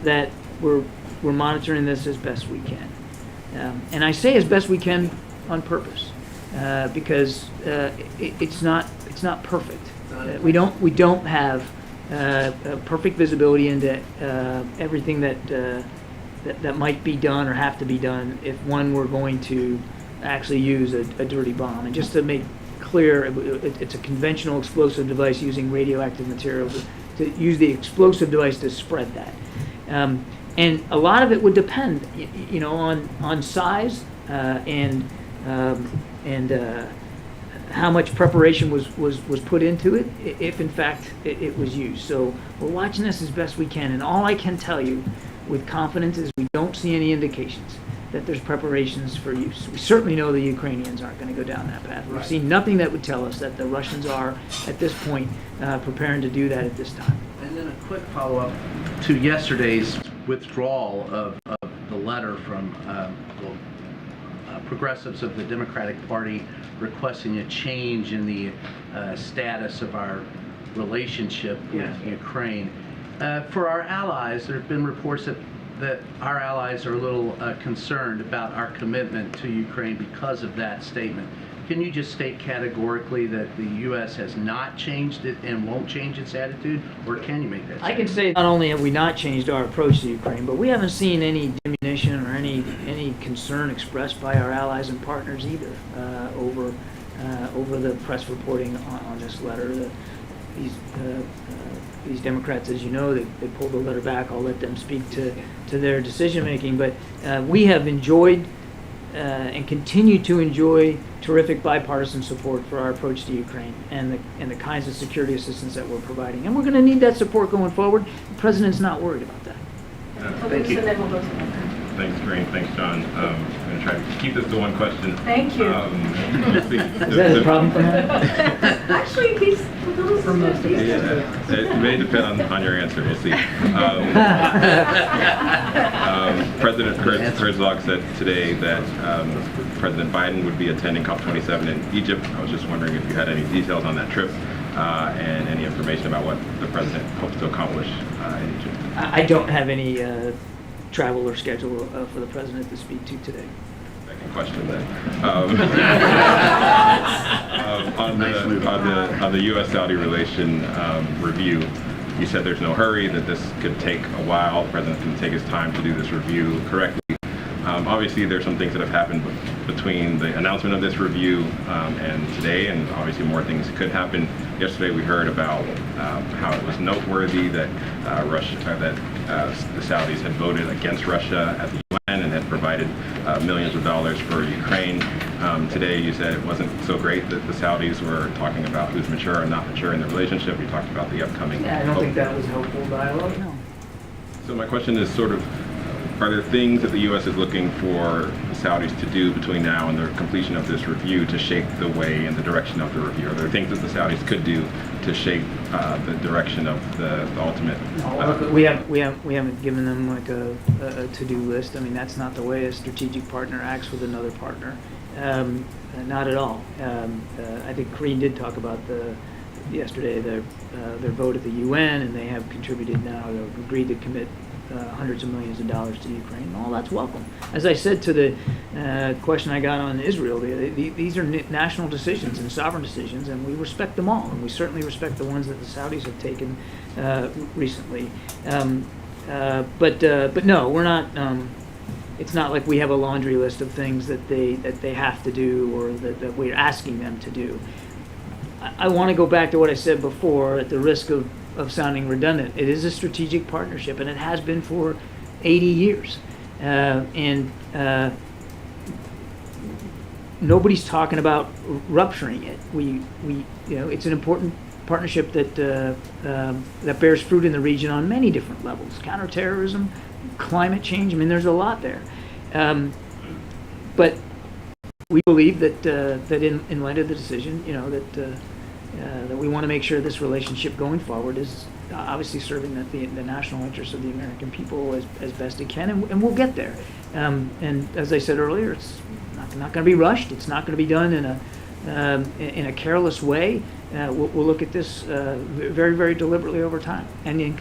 that we're monitoring this as best we can, and I say as best we can on purpose, because it's not perfect. We don't have perfect visibility into everything that might be done or have to be done if one were going to actually use a dirty bomb. And just to make clear, it's a conventional explosive device using radioactive materials. To use the explosive device to spread that, and a lot of it would depend, on size and how much preparation was put into it, if in fact it was used. So we're watching this as best we can, and all I can tell you with confidence is we don't see any indications that there's preparations for use. We certainly know the Ukrainians aren't going to go down that path. We've seen nothing that would tell us that the Russians are, at this point, preparing to do that at this time. And then a quick follow-up to yesterday's withdrawal of the letter from progressives of the Democratic Party requesting a change in the status of our relationship with Ukraine. For our allies, there have been reports that that our allies are a little concerned about our commitment to Ukraine because of that statement. Can you just state categorically that the U.S. has not changed it and won't change its attitude, or can you make that statement? I can say not only have we not changed our approach to Ukraine, but we haven't seen any diminution or any concern expressed by our allies and partners either over the press reporting on this letter. These Democrats, as you know, they pulled the letter back. I'll let them speak to their decision making, but we have enjoyed and continue to enjoy terrific bipartisan support for our approach to Ukraine and the kinds of security assistance that we're providing. And we're going to need that support going forward. The President's not worried about that. Thank you. Thanks, Karine. Thanks, John. I'm going to try to keep this to one question. Thank you. Is that a problem for him? Actually, he's for most of Yeah, it may depend on your answer. We'll see. President Herzog said today that President Biden would be attending COP27 in Egypt. I was just wondering if you had any details on that trip and any information about what the president hopes to accomplish in Egypt. I don't have any travel or schedule for the president to speak to today. Second question then. On the U.S.-Saudi relation review, you said there's no hurry, that this could take a while. The president can take his time to do this review correctly. Obviously, there's some things that have happened between the announcement of this review and today, and obviously more things could happen. Yesterday, we heard about how it was noteworthy that the Saudis had voted against Russia at the UN and had provided millions of dollars for Ukraine. Today, you said it wasn't so great that the Saudis were talking about who's mature and not mature in the relationship. You talked about the upcoming. Yeah, I don't think that was helpful dialogue. No. So my question is sort of, are there things that the U.S. is looking for the Saudis to do between now and the completion of this review to shape the way and the direction of the review? Are there things that the Saudis could do to shape the direction of the ultimate? We haven't given them like a to-do list. I mean, that's not the way a strategic partner acts with another partner. Not at all. I think Karine did talk about yesterday their vote at the UN, and they have contributed now. They've agreed to commit hundreds of millions of dollars to Ukraine. All that's welcome. As I said to the question I got on Israel, these are national decisions and sovereign decisions, and we respect them all. And we certainly respect the ones that the Saudis have taken recently. But no, we're not. It's not like we have a laundry list of things that they have to do or that we're asking them to do. I want to go back to what I said before, at the risk of sounding redundant. It is a strategic partnership, and it has been for 80 years. Nobody's talking about rupturing it. It's an important partnership that bears fruit in the region on many different levels: counterterrorism, climate change. I mean, there's a lot there. But we believe that in light of the decision, that we want to make sure this relationship going forward is obviously serving the national interests of the American people as best it can, and we'll get there. And as I said earlier, it's not going to be rushed. It's not going to be done in a careless way. We'll look at this very, very deliberately over time, and in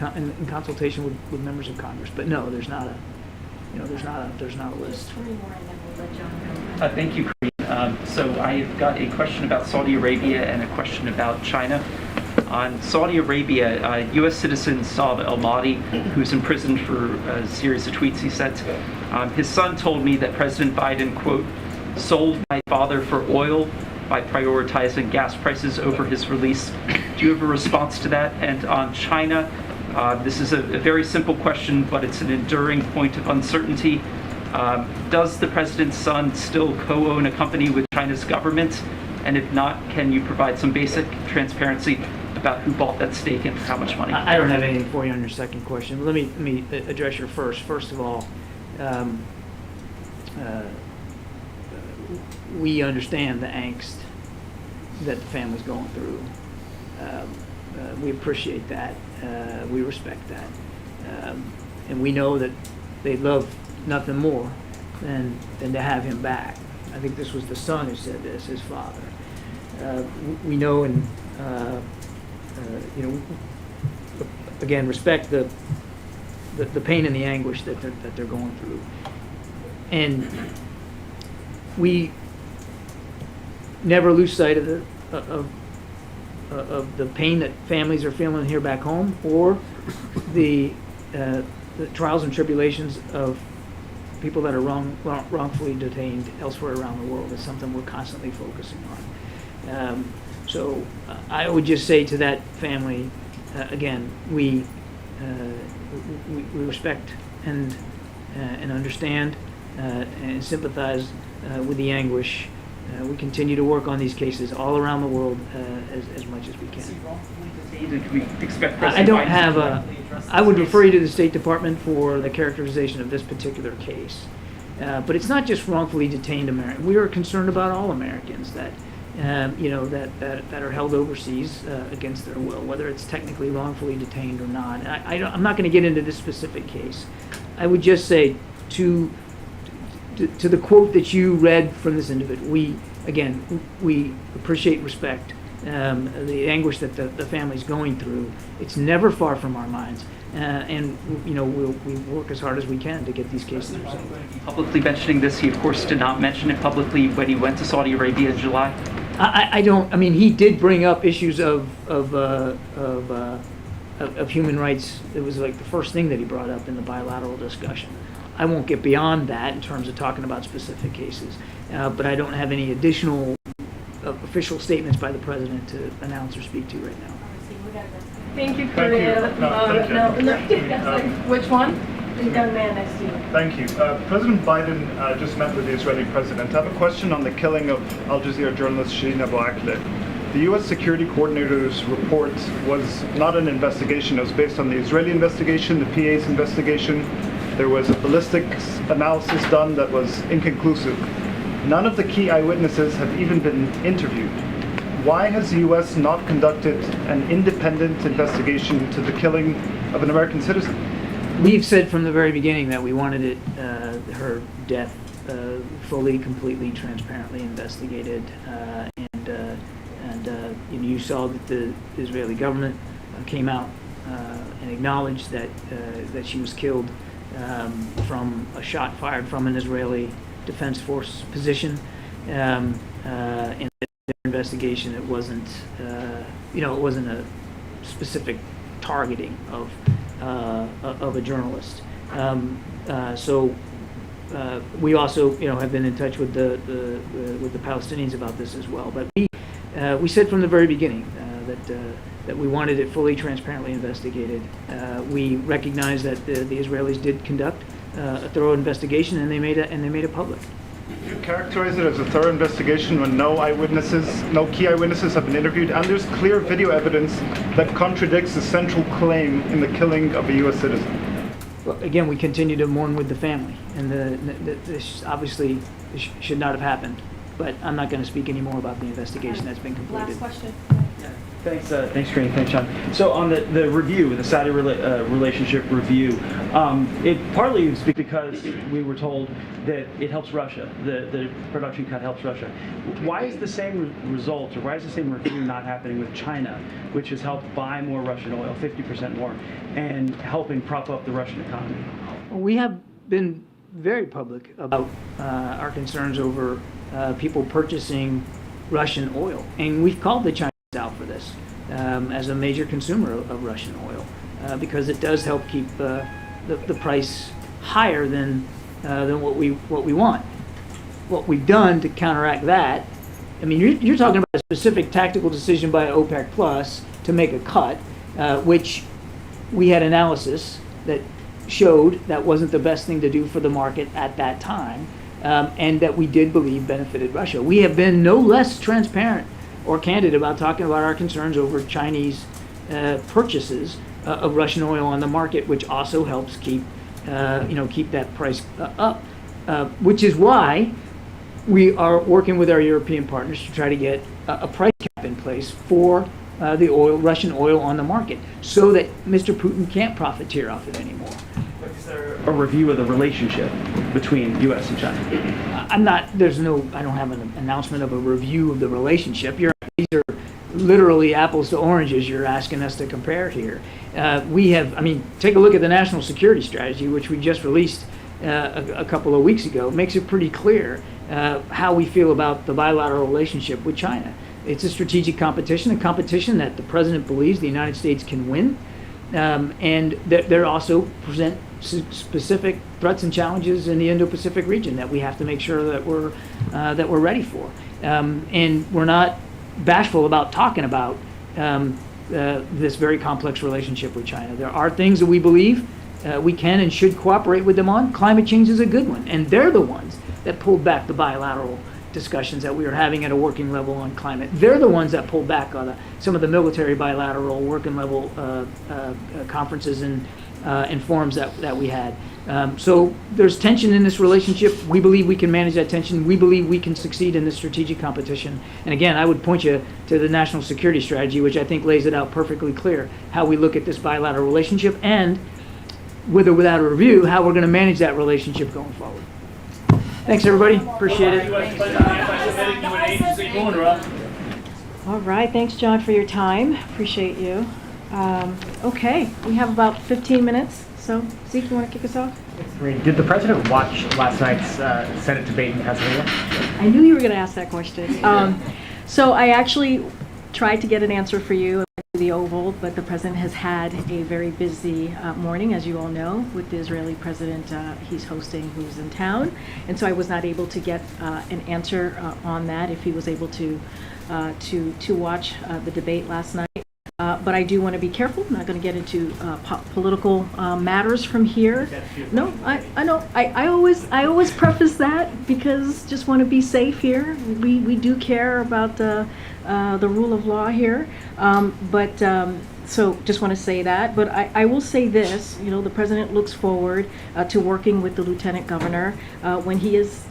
consultation with members of Congress. But no, there's not a list. Thank you, Karine. So I've got a question about Saudi Arabia and a question about China. On Saudi Arabia, U.S. citizen Saad al-Mahdi, who's in prison for a series of tweets he sent, his son told me that President Biden, quote, sold my father for oil by prioritizing gas prices over his release. Do you have a response to that? And on China, this is a very simple question, but it's an enduring point of uncertainty. Does the president's son still co-own a company with China's government? And if not, can you provide some basic transparency about who bought that stake and for how much money? I don't have anything for you on your second question. Let me address your first. First of all, we understand the angst that the family's going through. We appreciate that. We respect that. And we know that they'd love nothing more than to have him back. I think this was the son who said this, his father. We know and again, respect the the pain and the anguish that they're going through. And we never lose sight of the pain that families are feeling here back home, or the trials and tribulations of people that are wrongfully detained elsewhere around the world. Is something we're constantly focusing on. So I would just say to that family, again, we respect and understand and sympathize with the anguish. We continue to work on these cases all around the world as much as we can. I don't have I would refer you to the State Department for the characterization of this particular case. But it's not just wrongfully detained Americans. We are concerned about all Americans that that are held overseas against their will, whether it's technically wrongfully detained or not. I'm not going to get into this specific case. I would just say to the quote that you read from this individual, we appreciate, respect the anguish that the family's going through. It's never far from our minds, and we work as hard as we can to get these cases resolved. Publicly mentioning this, he of course did not mention it publicly when he went to Saudi Arabia in July. I don't. I mean, he did bring up issues of human rights. It was like the first thing that he brought up in the bilateral discussion. I won't get beyond that in terms of talking about specific cases, but I don't have any additional official statements by the president to announce or speak to right now. Thank you, Karine. Which one? The young man next to you. Thank you. President Biden just met with the Israeli president. I have a question on the killing of Al Jazeera journalist Shireen Abu Akleh. The U.S. Security Coordinator's report was not an investigation. It was based on the Israeli investigation, the PA's investigation. There was a ballistics analysis done that was inconclusive. None of the key eyewitnesses have even been interviewed. Why has the U.S. not conducted an independent investigation into the killing of an American citizen? We've said from the very beginning that we wanted her death fully, completely, transparently investigated, and you saw that the Israeli government came out and acknowledged that she was killed from a shot fired from an Israeli Defense Force position. In the investigation, it wasn't a specific targeting of a journalist. So we also, have been in touch with the Palestinians about this as well. But we said from the very beginning that we wanted it fully, transparently investigated. We recognize that the Israelis did conduct a thorough investigation, and they made it public. You characterize it as a thorough investigation when no key eyewitnesses have been interviewed, and there's clear video evidence that contradicts the central claim in the killing of a U.S. citizen. Well, again, we continue to mourn with the family, and this obviously should not have happened. But I'm not going to speak any more about the investigation that's been completed. Last question. Thanks, Karine. Thanks, John. So on the review, the Saudi relationship review, it partly is because we were told that it helps Russia, the production cut helps Russia. Why is the same result, or why is the same review not happening with China, which has helped buy more Russian oil, 50% more, and helping prop up the Russian economy? We have been very public about our concerns over people purchasing Russian oil, and we've called the Chinese out for this as a major consumer of Russian oil because it does help keep the price higher than what we want. What we've done to counteract that, I mean, you're talking about a specific tactical decision by OPEC Plus to make a cut, which we had analysis that showed that wasn't the best thing to do for the market at that time, and that we did believe benefited Russia. We have been no less transparent or candid about talking about our concerns over Chinese purchases of Russian oil on the market, which also helps keep that price up. Which is why we are working with our European partners to try to get a price cap in place for the Russian oil on the market, so that Mr. Putin can't profiteer off it anymore. Is there a review of the relationship between U.S. and China? I don't have an announcement of a review of the relationship. These are literally apples to oranges you're asking us to compare here. we have, I mean, take a look at the national security strategy, which we just released a couple of weeks ago. It makes it pretty clear how we feel about the bilateral relationship with China. It's a strategic competition, a competition that the president believes the United States can win, and there also present specific threats and challenges in the Indo-Pacific region that we have to make sure that we're ready for. And we're not bashful about talking about this very complex relationship with China. There are things that we believe we can and should cooperate with them on. Climate change is a good one, and they're the ones that pulled back the bilateral discussions that we were having at a working level on climate. They're the ones that pulled back on some of the military bilateral working level conferences and forums that we had. So there's tension in this relationship. We believe we can manage that tension. We believe we can succeed in this strategic competition. And again, I would point you to the national security strategy, which I think lays it out perfectly clear, how we look at this bilateral relationship and, with or without a review, how we're going to manage that relationship going forward. Thanks, everybody. Appreciate it. All right, thanks, John, for your time. Appreciate you. Okay, we have about 15 minutes. So, Zeke, you want to kick us off? Did the president watch last night's Senate debate in Pennsylvania? I knew you were going to ask that question. So I actually tried to get an answer for you at the Oval, but the president has had a very busy morning, as you all know, with the Israeli president he's hosting, who's in town. And so I was not able to get an answer on that, if he was able to watch the debate last night. But I do want to be careful. I'm not going to get into political matters from here. No, I know. I always preface that because just want to be safe here. We do care about the rule of law here. So just want to say that. But I will say this. You know, the president looks forward to working with the lieutenant governor when he is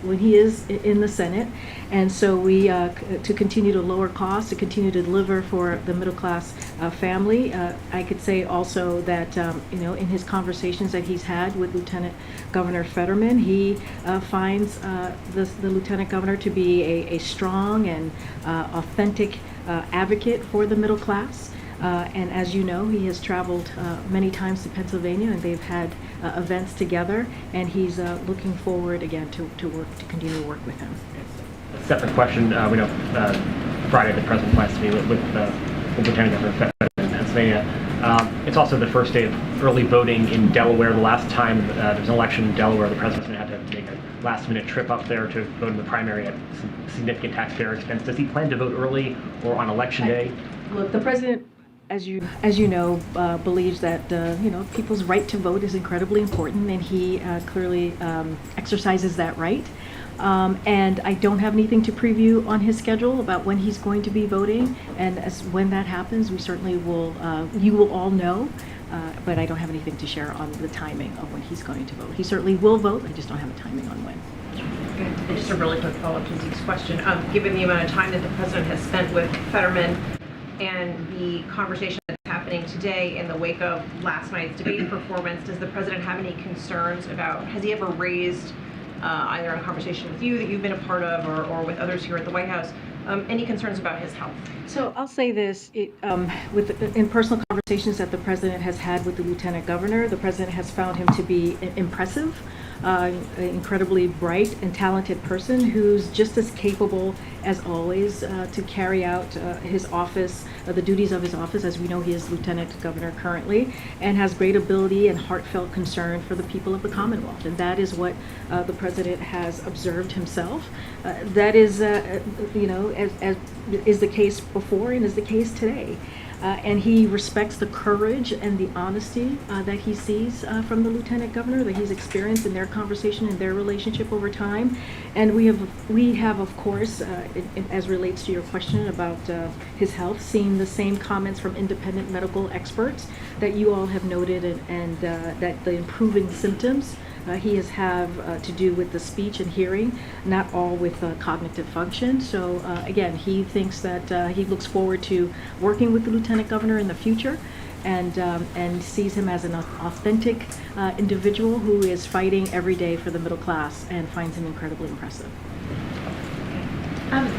in the Senate, and so we to continue to lower costs, to continue to deliver for the middle class family. I could say also that you know, in his conversations that he's had with Lieutenant Governor Fetterman, he finds the lieutenant governor to be a strong and authentic advocate for the middle class. And as you know, he has traveled many times to Pennsylvania, and they've had events together, and he's looking forward again to continue to work with him. A separate question. We know Friday the president plans to meet with Lieutenant Governor Fetterman in Pennsylvania. It's also the first day of early voting in Delaware. The last time there was an election in Delaware, the president had to make a last-minute trip up there to vote in the primary at some significant taxpayer expense. Does he plan to vote early or on election day? Look, the president, as you know, believes that you know, people's right to vote is incredibly important, and he clearly exercises that right. And I don't have anything to preview on his schedule about when he's going to be voting, and when that happens, we certainly will. You will all know, but I don't have anything to share on the timing of when he's going to vote. He certainly will vote. I just don't have a timing on when. And just a really quick follow-up to Zeke's question. Given the amount of time that the president has spent with Fetterman and the conversation that's happening today in the wake of last night's debate performance, does the president have any concerns about, has he ever raised, either in conversation with you that you've been a part of or with others here at the White House, any concerns about his health? So I'll say this, in personal conversations that the president has had with the lieutenant governor, the president has found him to be impressive, an incredibly bright and talented person who's just as capable as always to carry out his office, the duties of his office. As we know, he is lieutenant governor currently, and has great ability and heartfelt concern for the people of the Commonwealth. And that is what the president has observed himself. That is, you know, as is the case before and is the case today. And he respects the courage and the honesty that he sees from the lieutenant governor, that he's experienced in their conversation and their relationship over time. And we have of course, as relates to your question about his health, seen the same comments from independent medical experts that you all have noted, and that the improving symptoms he has have to do with the speech and hearing, not all with cognitive function. So again, he thinks that he looks forward to working with the lieutenant governor in the future, and sees him as an authentic individual who is fighting every day for the middle class, and finds him incredibly impressive.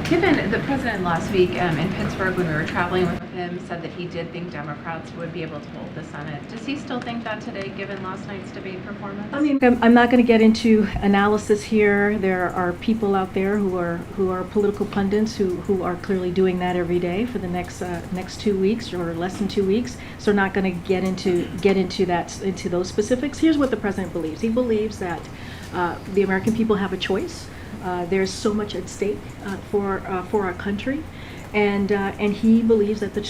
Given the president last week in Pittsburgh, when we were traveling with him, him said that he did think Democrats would be able to hold the Senate. Does he still think that today, given last night's debate performance? I mean, I'm not going to get into analysis here. There are people out there who are political pundits who are clearly doing that every day for the next 2 weeks or less than 2 weeks. So not going to get into those specifics. Here's what the president believes. He believes that the American people have a choice. There's so much at stake for our country. And he believes that the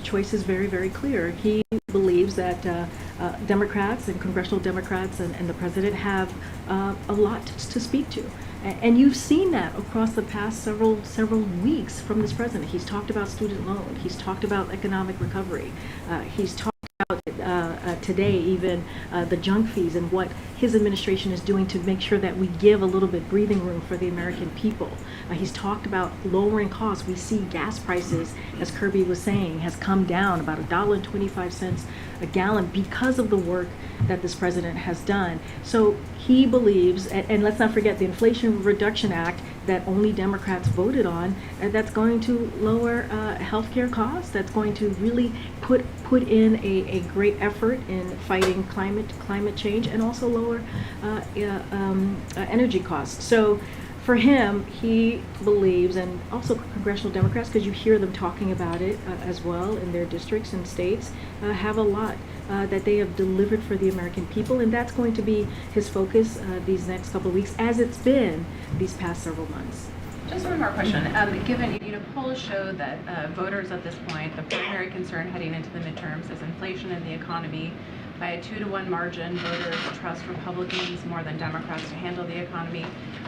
choice is very, very clear. He believes that Democrats and congressional Democrats and the president have a lot to speak to. And you've seen that across the past several weeks from this president. He's talked about student loan. He's talked about economic recovery. He's talked about today even the junk fees and what his administration is doing to make sure that we give a little bit breathing room for the American people. He's talked about lowering costs. We see gas prices, as Kirby was saying, has come down about $1.25 a gallon because of the work that this president has done. So he believes, and let's not forget the Inflation Reduction Act that only Democrats voted on, that's going to lower healthcare costs, that's going to really put in a great effort in fighting climate change and also lower energy costs. So for him, he believes, and also congressional Democrats, because you hear them talking about it as well in their districts and states, have a lot that they have delivered for the American people, and that's going to be his focus these next couple of weeks, as it's been these past several months. Just one more question. Given, polls show that voters at this point, the primary concern heading into the midterms is inflation in the economy. By a 2-to-1 margin, voters trust Republicans more than Democrats to handle the economy.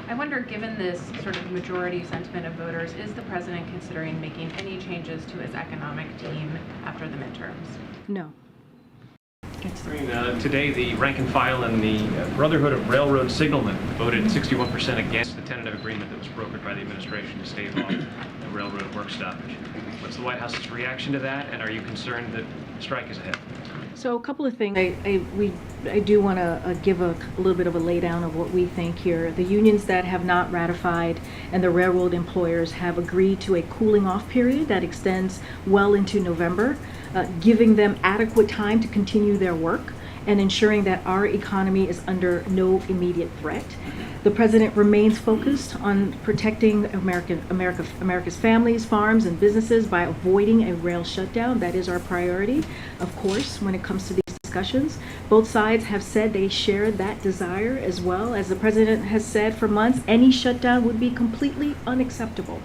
I wonder, given this sort of majority sentiment of voters, is the president considering making any changes to his economic team after the midterms? No. Today, the rank and file and the Brotherhood of Railroad Signalmen voted 61% against the tentative agreement that was brokered by the administration to stave off the railroad work stoppage. What's the White House's reaction to that, and are you concerned that the strike is ahead? So a couple of things. I do want to give a little bit of a laydown of what we think here. The unions that have not ratified and the railroad employers have agreed to a cooling off period that extends well into November, giving them adequate time to continue their work and ensuring that our economy is under no immediate threat. The president remains focused on protecting America's families, farms, and businesses by avoiding a rail shutdown. That is our priority, of course, when it comes to these discussions. Both sides have said they share that desire as well. As the president has said for months, any shutdown would be completely unacceptable.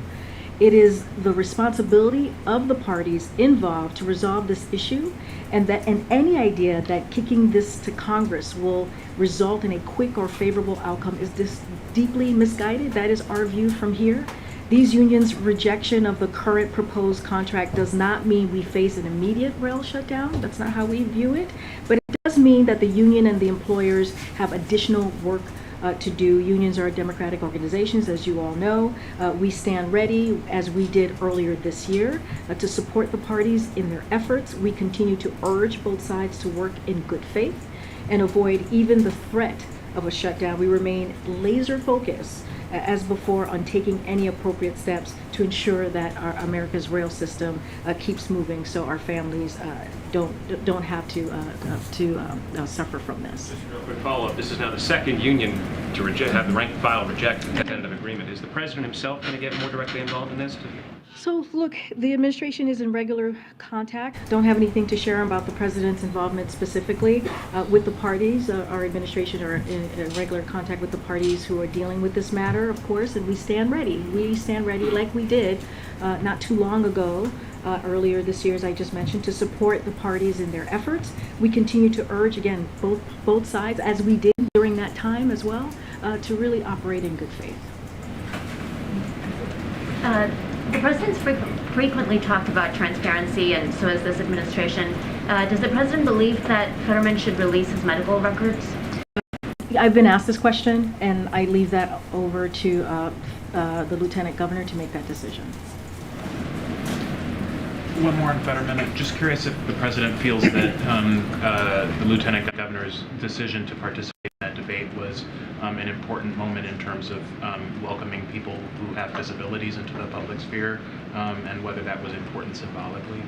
It is the responsibility of the parties involved to resolve this issue, and any idea that kicking this to Congress will result in a quick or favorable outcome is deeply misguided. That is our view from here. These unions' rejection of the current proposed contract does not mean we face an immediate rail shutdown. That's not how we view it. But it does mean that the union and the employers have additional work to do. Unions are democratic organizations, as you all know. We stand ready, as we did earlier this year, to support the parties in their efforts. We continue to urge both sides to work in good faith and avoid even the threat of a shutdown. We remain laser focused, as before, on taking any appropriate steps to ensure that our America's rail system keeps moving, so our families don't have to suffer from this. Just a real quick follow-up. This is now the second union to have the rank and file reject the tentative agreement. Is the president himself going to get more directly involved in this? So look, the administration is in regular contact. Don't have anything to share about the president's involvement specifically with the parties. Our administration are in regular contact with the parties who are dealing with this matter, of course, and we stand ready. We stand ready like we did not too long ago, earlier this year, as I just mentioned, to support the parties in their efforts. We continue to urge, again, both sides, as we did during that time as well, to really operate in good faith. The president's frequently talked about transparency, and so has this administration. Does the president believe that Fetterman should release his medical records? I've been asked this question, and I leave that over to the lieutenant governor to make that decision. One more on Fetterman. Just curious if the president feels that the lieutenant governor's decision to participate in that debate was an important moment in terms of welcoming people who have disabilities into the public sphere, and whether that was important symbolically.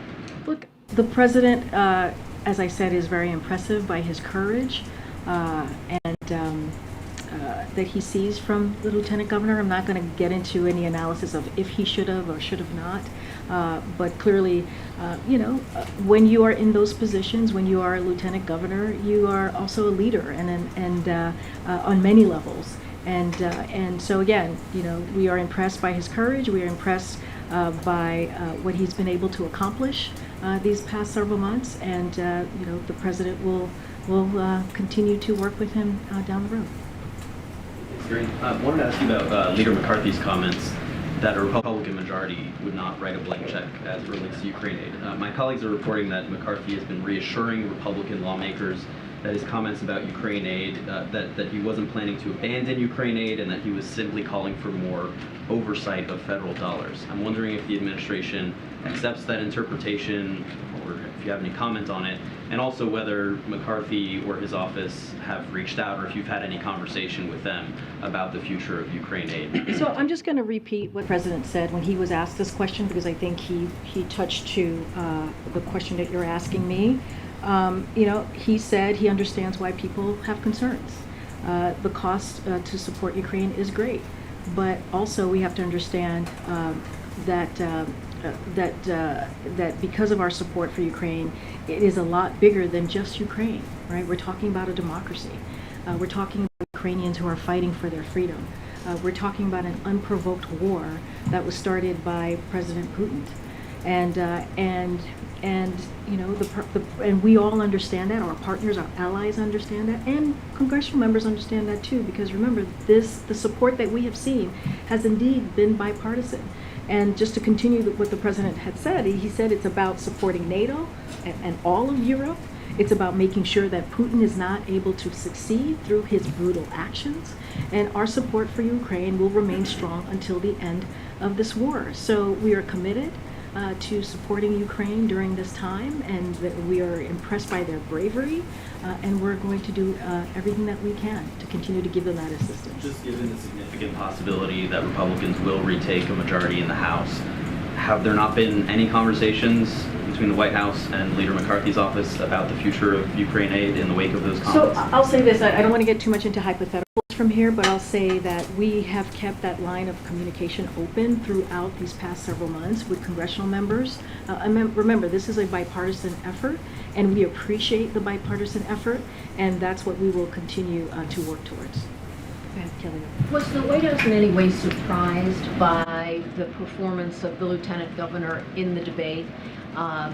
Look, the president, as I said, is very impressive by his courage that he sees from the lieutenant governor. I'm not going to get into any analysis of if he should have or should have not, but clearly, when you are in those positions, when you are a lieutenant governor, you are also a leader, and on many levels. And so again, we are impressed by his courage. We are impressed by what he's been able to accomplish these past several months, and the president will continue to work with him down the road. Great. I wanted to ask you about Leader McCarthy's comments that a Republican majority would not write a blank check as it relates to Ukraine aid. My colleagues are reporting that McCarthy has been reassuring Republican lawmakers that his comments about Ukraine aid, that he wasn't planning to abandon Ukraine aid, and that he was simply calling for more oversight of federal dollars. I'm wondering if the administration accepts that interpretation, or if you have any comment on it, and also whether McCarthy or his office have reached out, or if you've had any conversation with them about the future of Ukraine aid. So I'm just going to repeat what the president said when he was asked this question, because I think he touched to the question that you're asking me. He said he understands why people have concerns. The cost to support Ukraine is great, but also we have to understand that because of our support for Ukraine, it is a lot bigger than just Ukraine, right? We're talking about a democracy. We're talking about Ukrainians who are fighting for their freedom. We're talking about an unprovoked war that was started by President Putin, and we all understand that. Our partners, our allies understand that, and congressional members understand that too. Because remember, the support that we have seen has indeed been bipartisan. And just to continue what the president had said, he said it's about supporting NATO and all of Europe. It's about making sure that Putin is not able to succeed through his brutal actions. And our support for Ukraine will remain strong until the end of this war. So we are committed to supporting Ukraine during this time, and that we are impressed by their bravery, and we're going to do everything that we can to continue to give them that assistance. Just given the significant possibility that Republicans will retake a majority in the House, have there not been any conversations between the White House and Leader McCarthy's office about the future of Ukraine aid in the wake of those comments? So I'll say this, I don't want to get too much into hypotheticals from here, but I'll say that we have kept that line of communication open throughout these past several months with congressional members. Remember, this is a bipartisan effort, and we appreciate the bipartisan effort, and that's what we will continue to work towards. Go ahead, Kelly. Was the White House in any way surprised by the performance of the Lieutenant Governor in the debate? I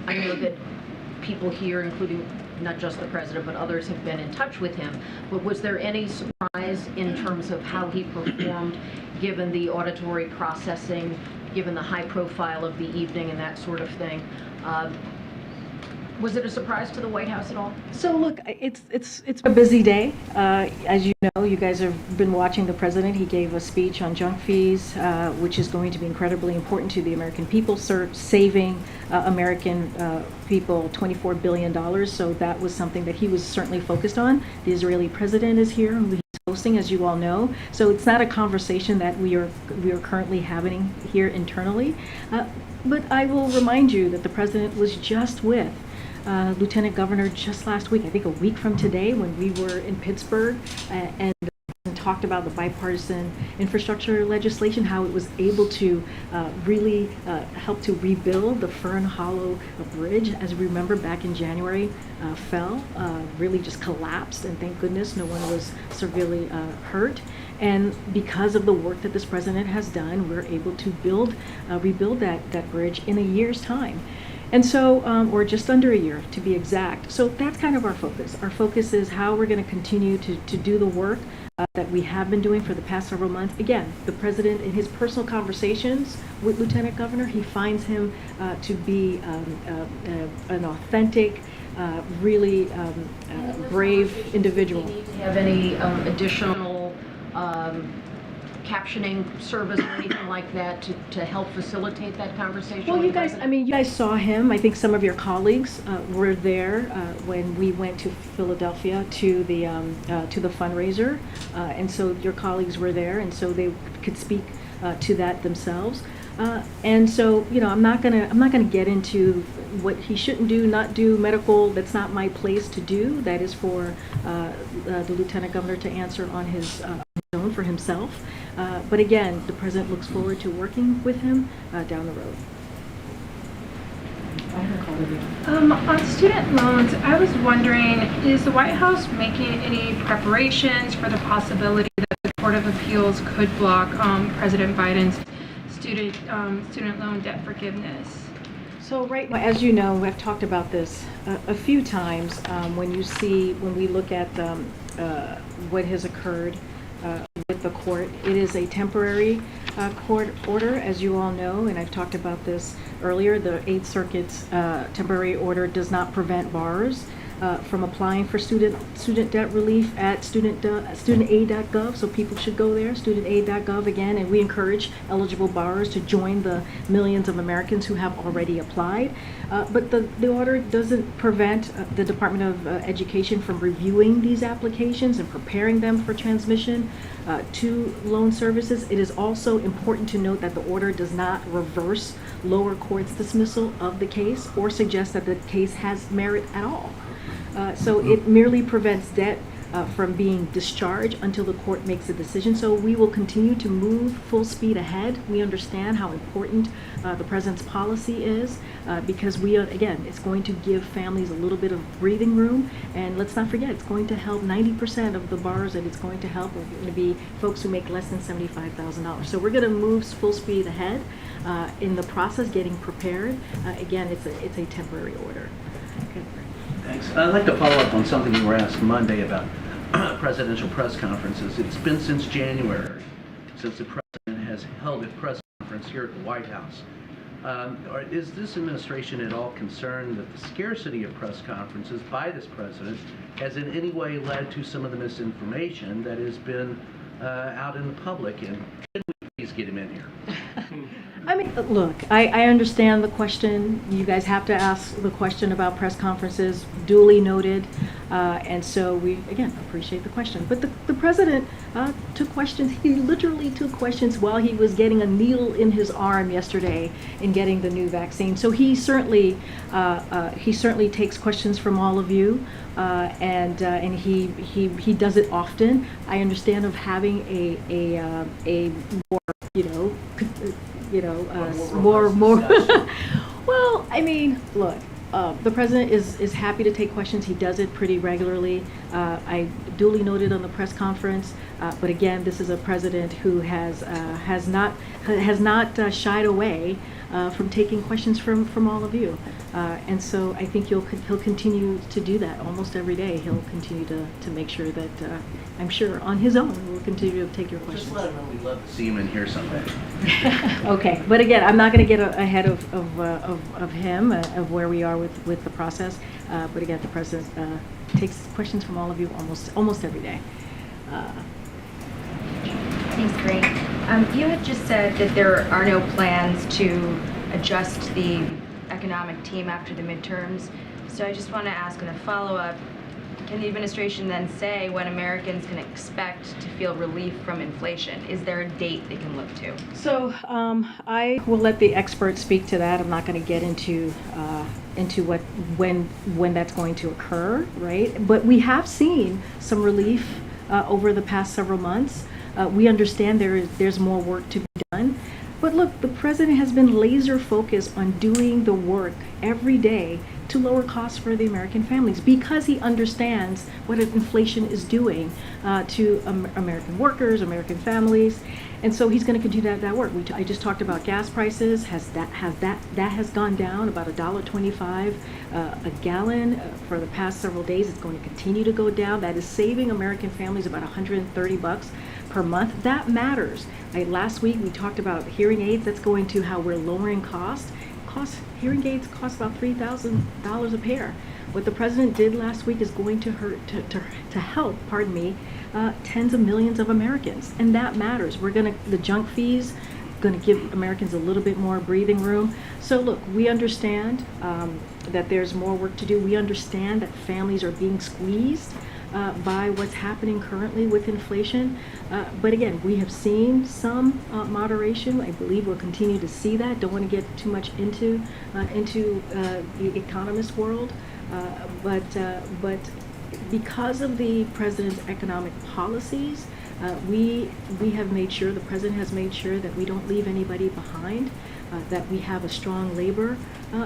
know that people here, including not just the president, but others have been in touch with him. But was there any surprise in terms of how he performed, given the auditory processing, given the high profile of the evening and that sort of thing? Was it a surprise to the White House at all? So look, it's a busy day. As you know, you guys have been watching the president. He gave a speech on junk fees, which is going to be incredibly important to the American people, saving American people $24 billion. So that was something that he was certainly focused on. The Israeli president is here, who he's hosting, as you all know. So it's not a conversation that we are currently having here internally. But I will remind you that the president was just with Lieutenant Governor just last week, I think a week from today, when we were in Pittsburgh and talked about the bipartisan infrastructure legislation, how it was able to really help to rebuild the Fern Hollow Bridge. As we remember, back in January, fell, really just collapsed, and thank goodness no one was severely hurt. And because of the work that this president has done, we're able to rebuild that bridge in a year's time. And so, or just under a year to be exact. So that's kind of our focus. Our focus is how we're going to continue to do the work that we have been doing for the past several months. Again, the president, in his personal conversations with Lieutenant Governor, he finds him to be an authentic, really brave individual. Do you have any additional captioning service or anything like that to help facilitate that conversation? Well, with you the guys, president? you guys saw him. I think some of your colleagues were there when we went to Philadelphia to the fundraiser, and so your colleagues were there, and so they could speak to that themselves. And so, I'm not gonna get into what he shouldn't do, not do medical. That's not my place to do. That is for the Lieutenant Governor to answer on his own for himself. But again, the president looks forward to working with him down the road. On student loans, I was wondering, is the White House making any preparations for the possibility that the Court of Appeals could block President Biden's student loan debt forgiveness? So right now, as you know, I've talked about this a few times. When we look at what has occurred with the court, it is a temporary court order, as you all know, and I've talked about this earlier. The Eighth Circuit's temporary order does not prevent borrowers from applying for student debt relief at studentaid.gov, so people should go there, studentaid.gov again, and we encourage eligible borrowers to join the millions of Americans who have already applied. But the order doesn't prevent the Department of Education from reviewing these applications and preparing them for transmission to loan services. It is also important to note that the order does not reverse lower court's dismissal of the case or suggest that the case has merit at all. So it merely prevents debt from being discharged until the court makes a decision. So we will continue to move full speed ahead. We understand how important the president's policy is because again, it's going to give families a little bit of breathing room. And let's not forget, it's going to help 90% of the borrowers that it's going to help are going to be folks who make less than $75,000. So we're going to move full speed ahead in the process, getting prepared. Again, it's a temporary order. Okay. Thanks. I'd like to follow up on something you were asked Monday about presidential press conferences. It's been since January since the president has held a press conference here at the White House. Is this administration at all concerned that the scarcity of press conferences by this president has in any way led to some of the misinformation that has been out in the public? And should we please get him in here? Look, I understand the question. You guys have to ask the question about press conferences, duly noted. And so we, again, appreciate the question. But the president took questions. He literally took questions while he was getting a needle in his arm yesterday in getting the new vaccine. So he certainly takes questions from all of you. And he does it often. I understand of having a more, more. Well, look, the president is happy to take questions. He does it pretty regularly. I duly noted on the press conference, but again, this is a president who has not shied away from taking questions from all of you. And so I think he'll continue to do that almost every day. He'll continue to make sure that, I'm sure on his own, we'll continue to take your questions. Just let him know we'd love to see him in here someday. Okay, but again, I'm not going to get ahead of him, of where we are with the process. But again, the president takes questions from all of you almost every day. Thanks, Karine. You had just said that there are no plans to adjust the economic team after the midterms. So I just want to ask in a follow-up, can the administration then say when Americans can expect to feel relief from inflation? Is there a date they can look to? So I will let the experts speak to that. I'm not going to get into when that's going to occur, right? But we have seen some relief over the past several months. We understand there's more work to be done. But look, the president has been laser focused on doing the work every day to lower costs for the American families because he understands what inflation is doing to American workers, American families, and so he's going to continue that work. I just talked about gas prices. That has gone down about $1.25 a gallon for the past several days. It's going to continue to go down. That is saving American families about $130 per month. That matters. Last week we talked about hearing aids. That's going to how we're lowering cost. Hearing aids cost about $3,000 a pair. What the president did last week is going to help, tens of millions of Americans, and that matters. The junk fees going to give Americans a little bit more breathing room. So look, we understand that there's more work to do. We understand that families are being squeezed by what's happening currently with inflation. But again, we have seen some moderation. I believe we'll continue to see that. Don't want to get too much into the economist world. But because of the president's economic policies, we have made sure, the president has made sure that we don't leave anybody behind, that we have a strong labor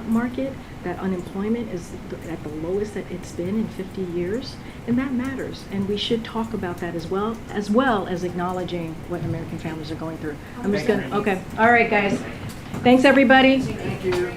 market, that unemployment is at the lowest that it's been in 50 years, and that matters. And we should talk about that as well as acknowledging what American families are going through. I'm just gonna, okay. All right, guys. Thanks, everybody. Thank you.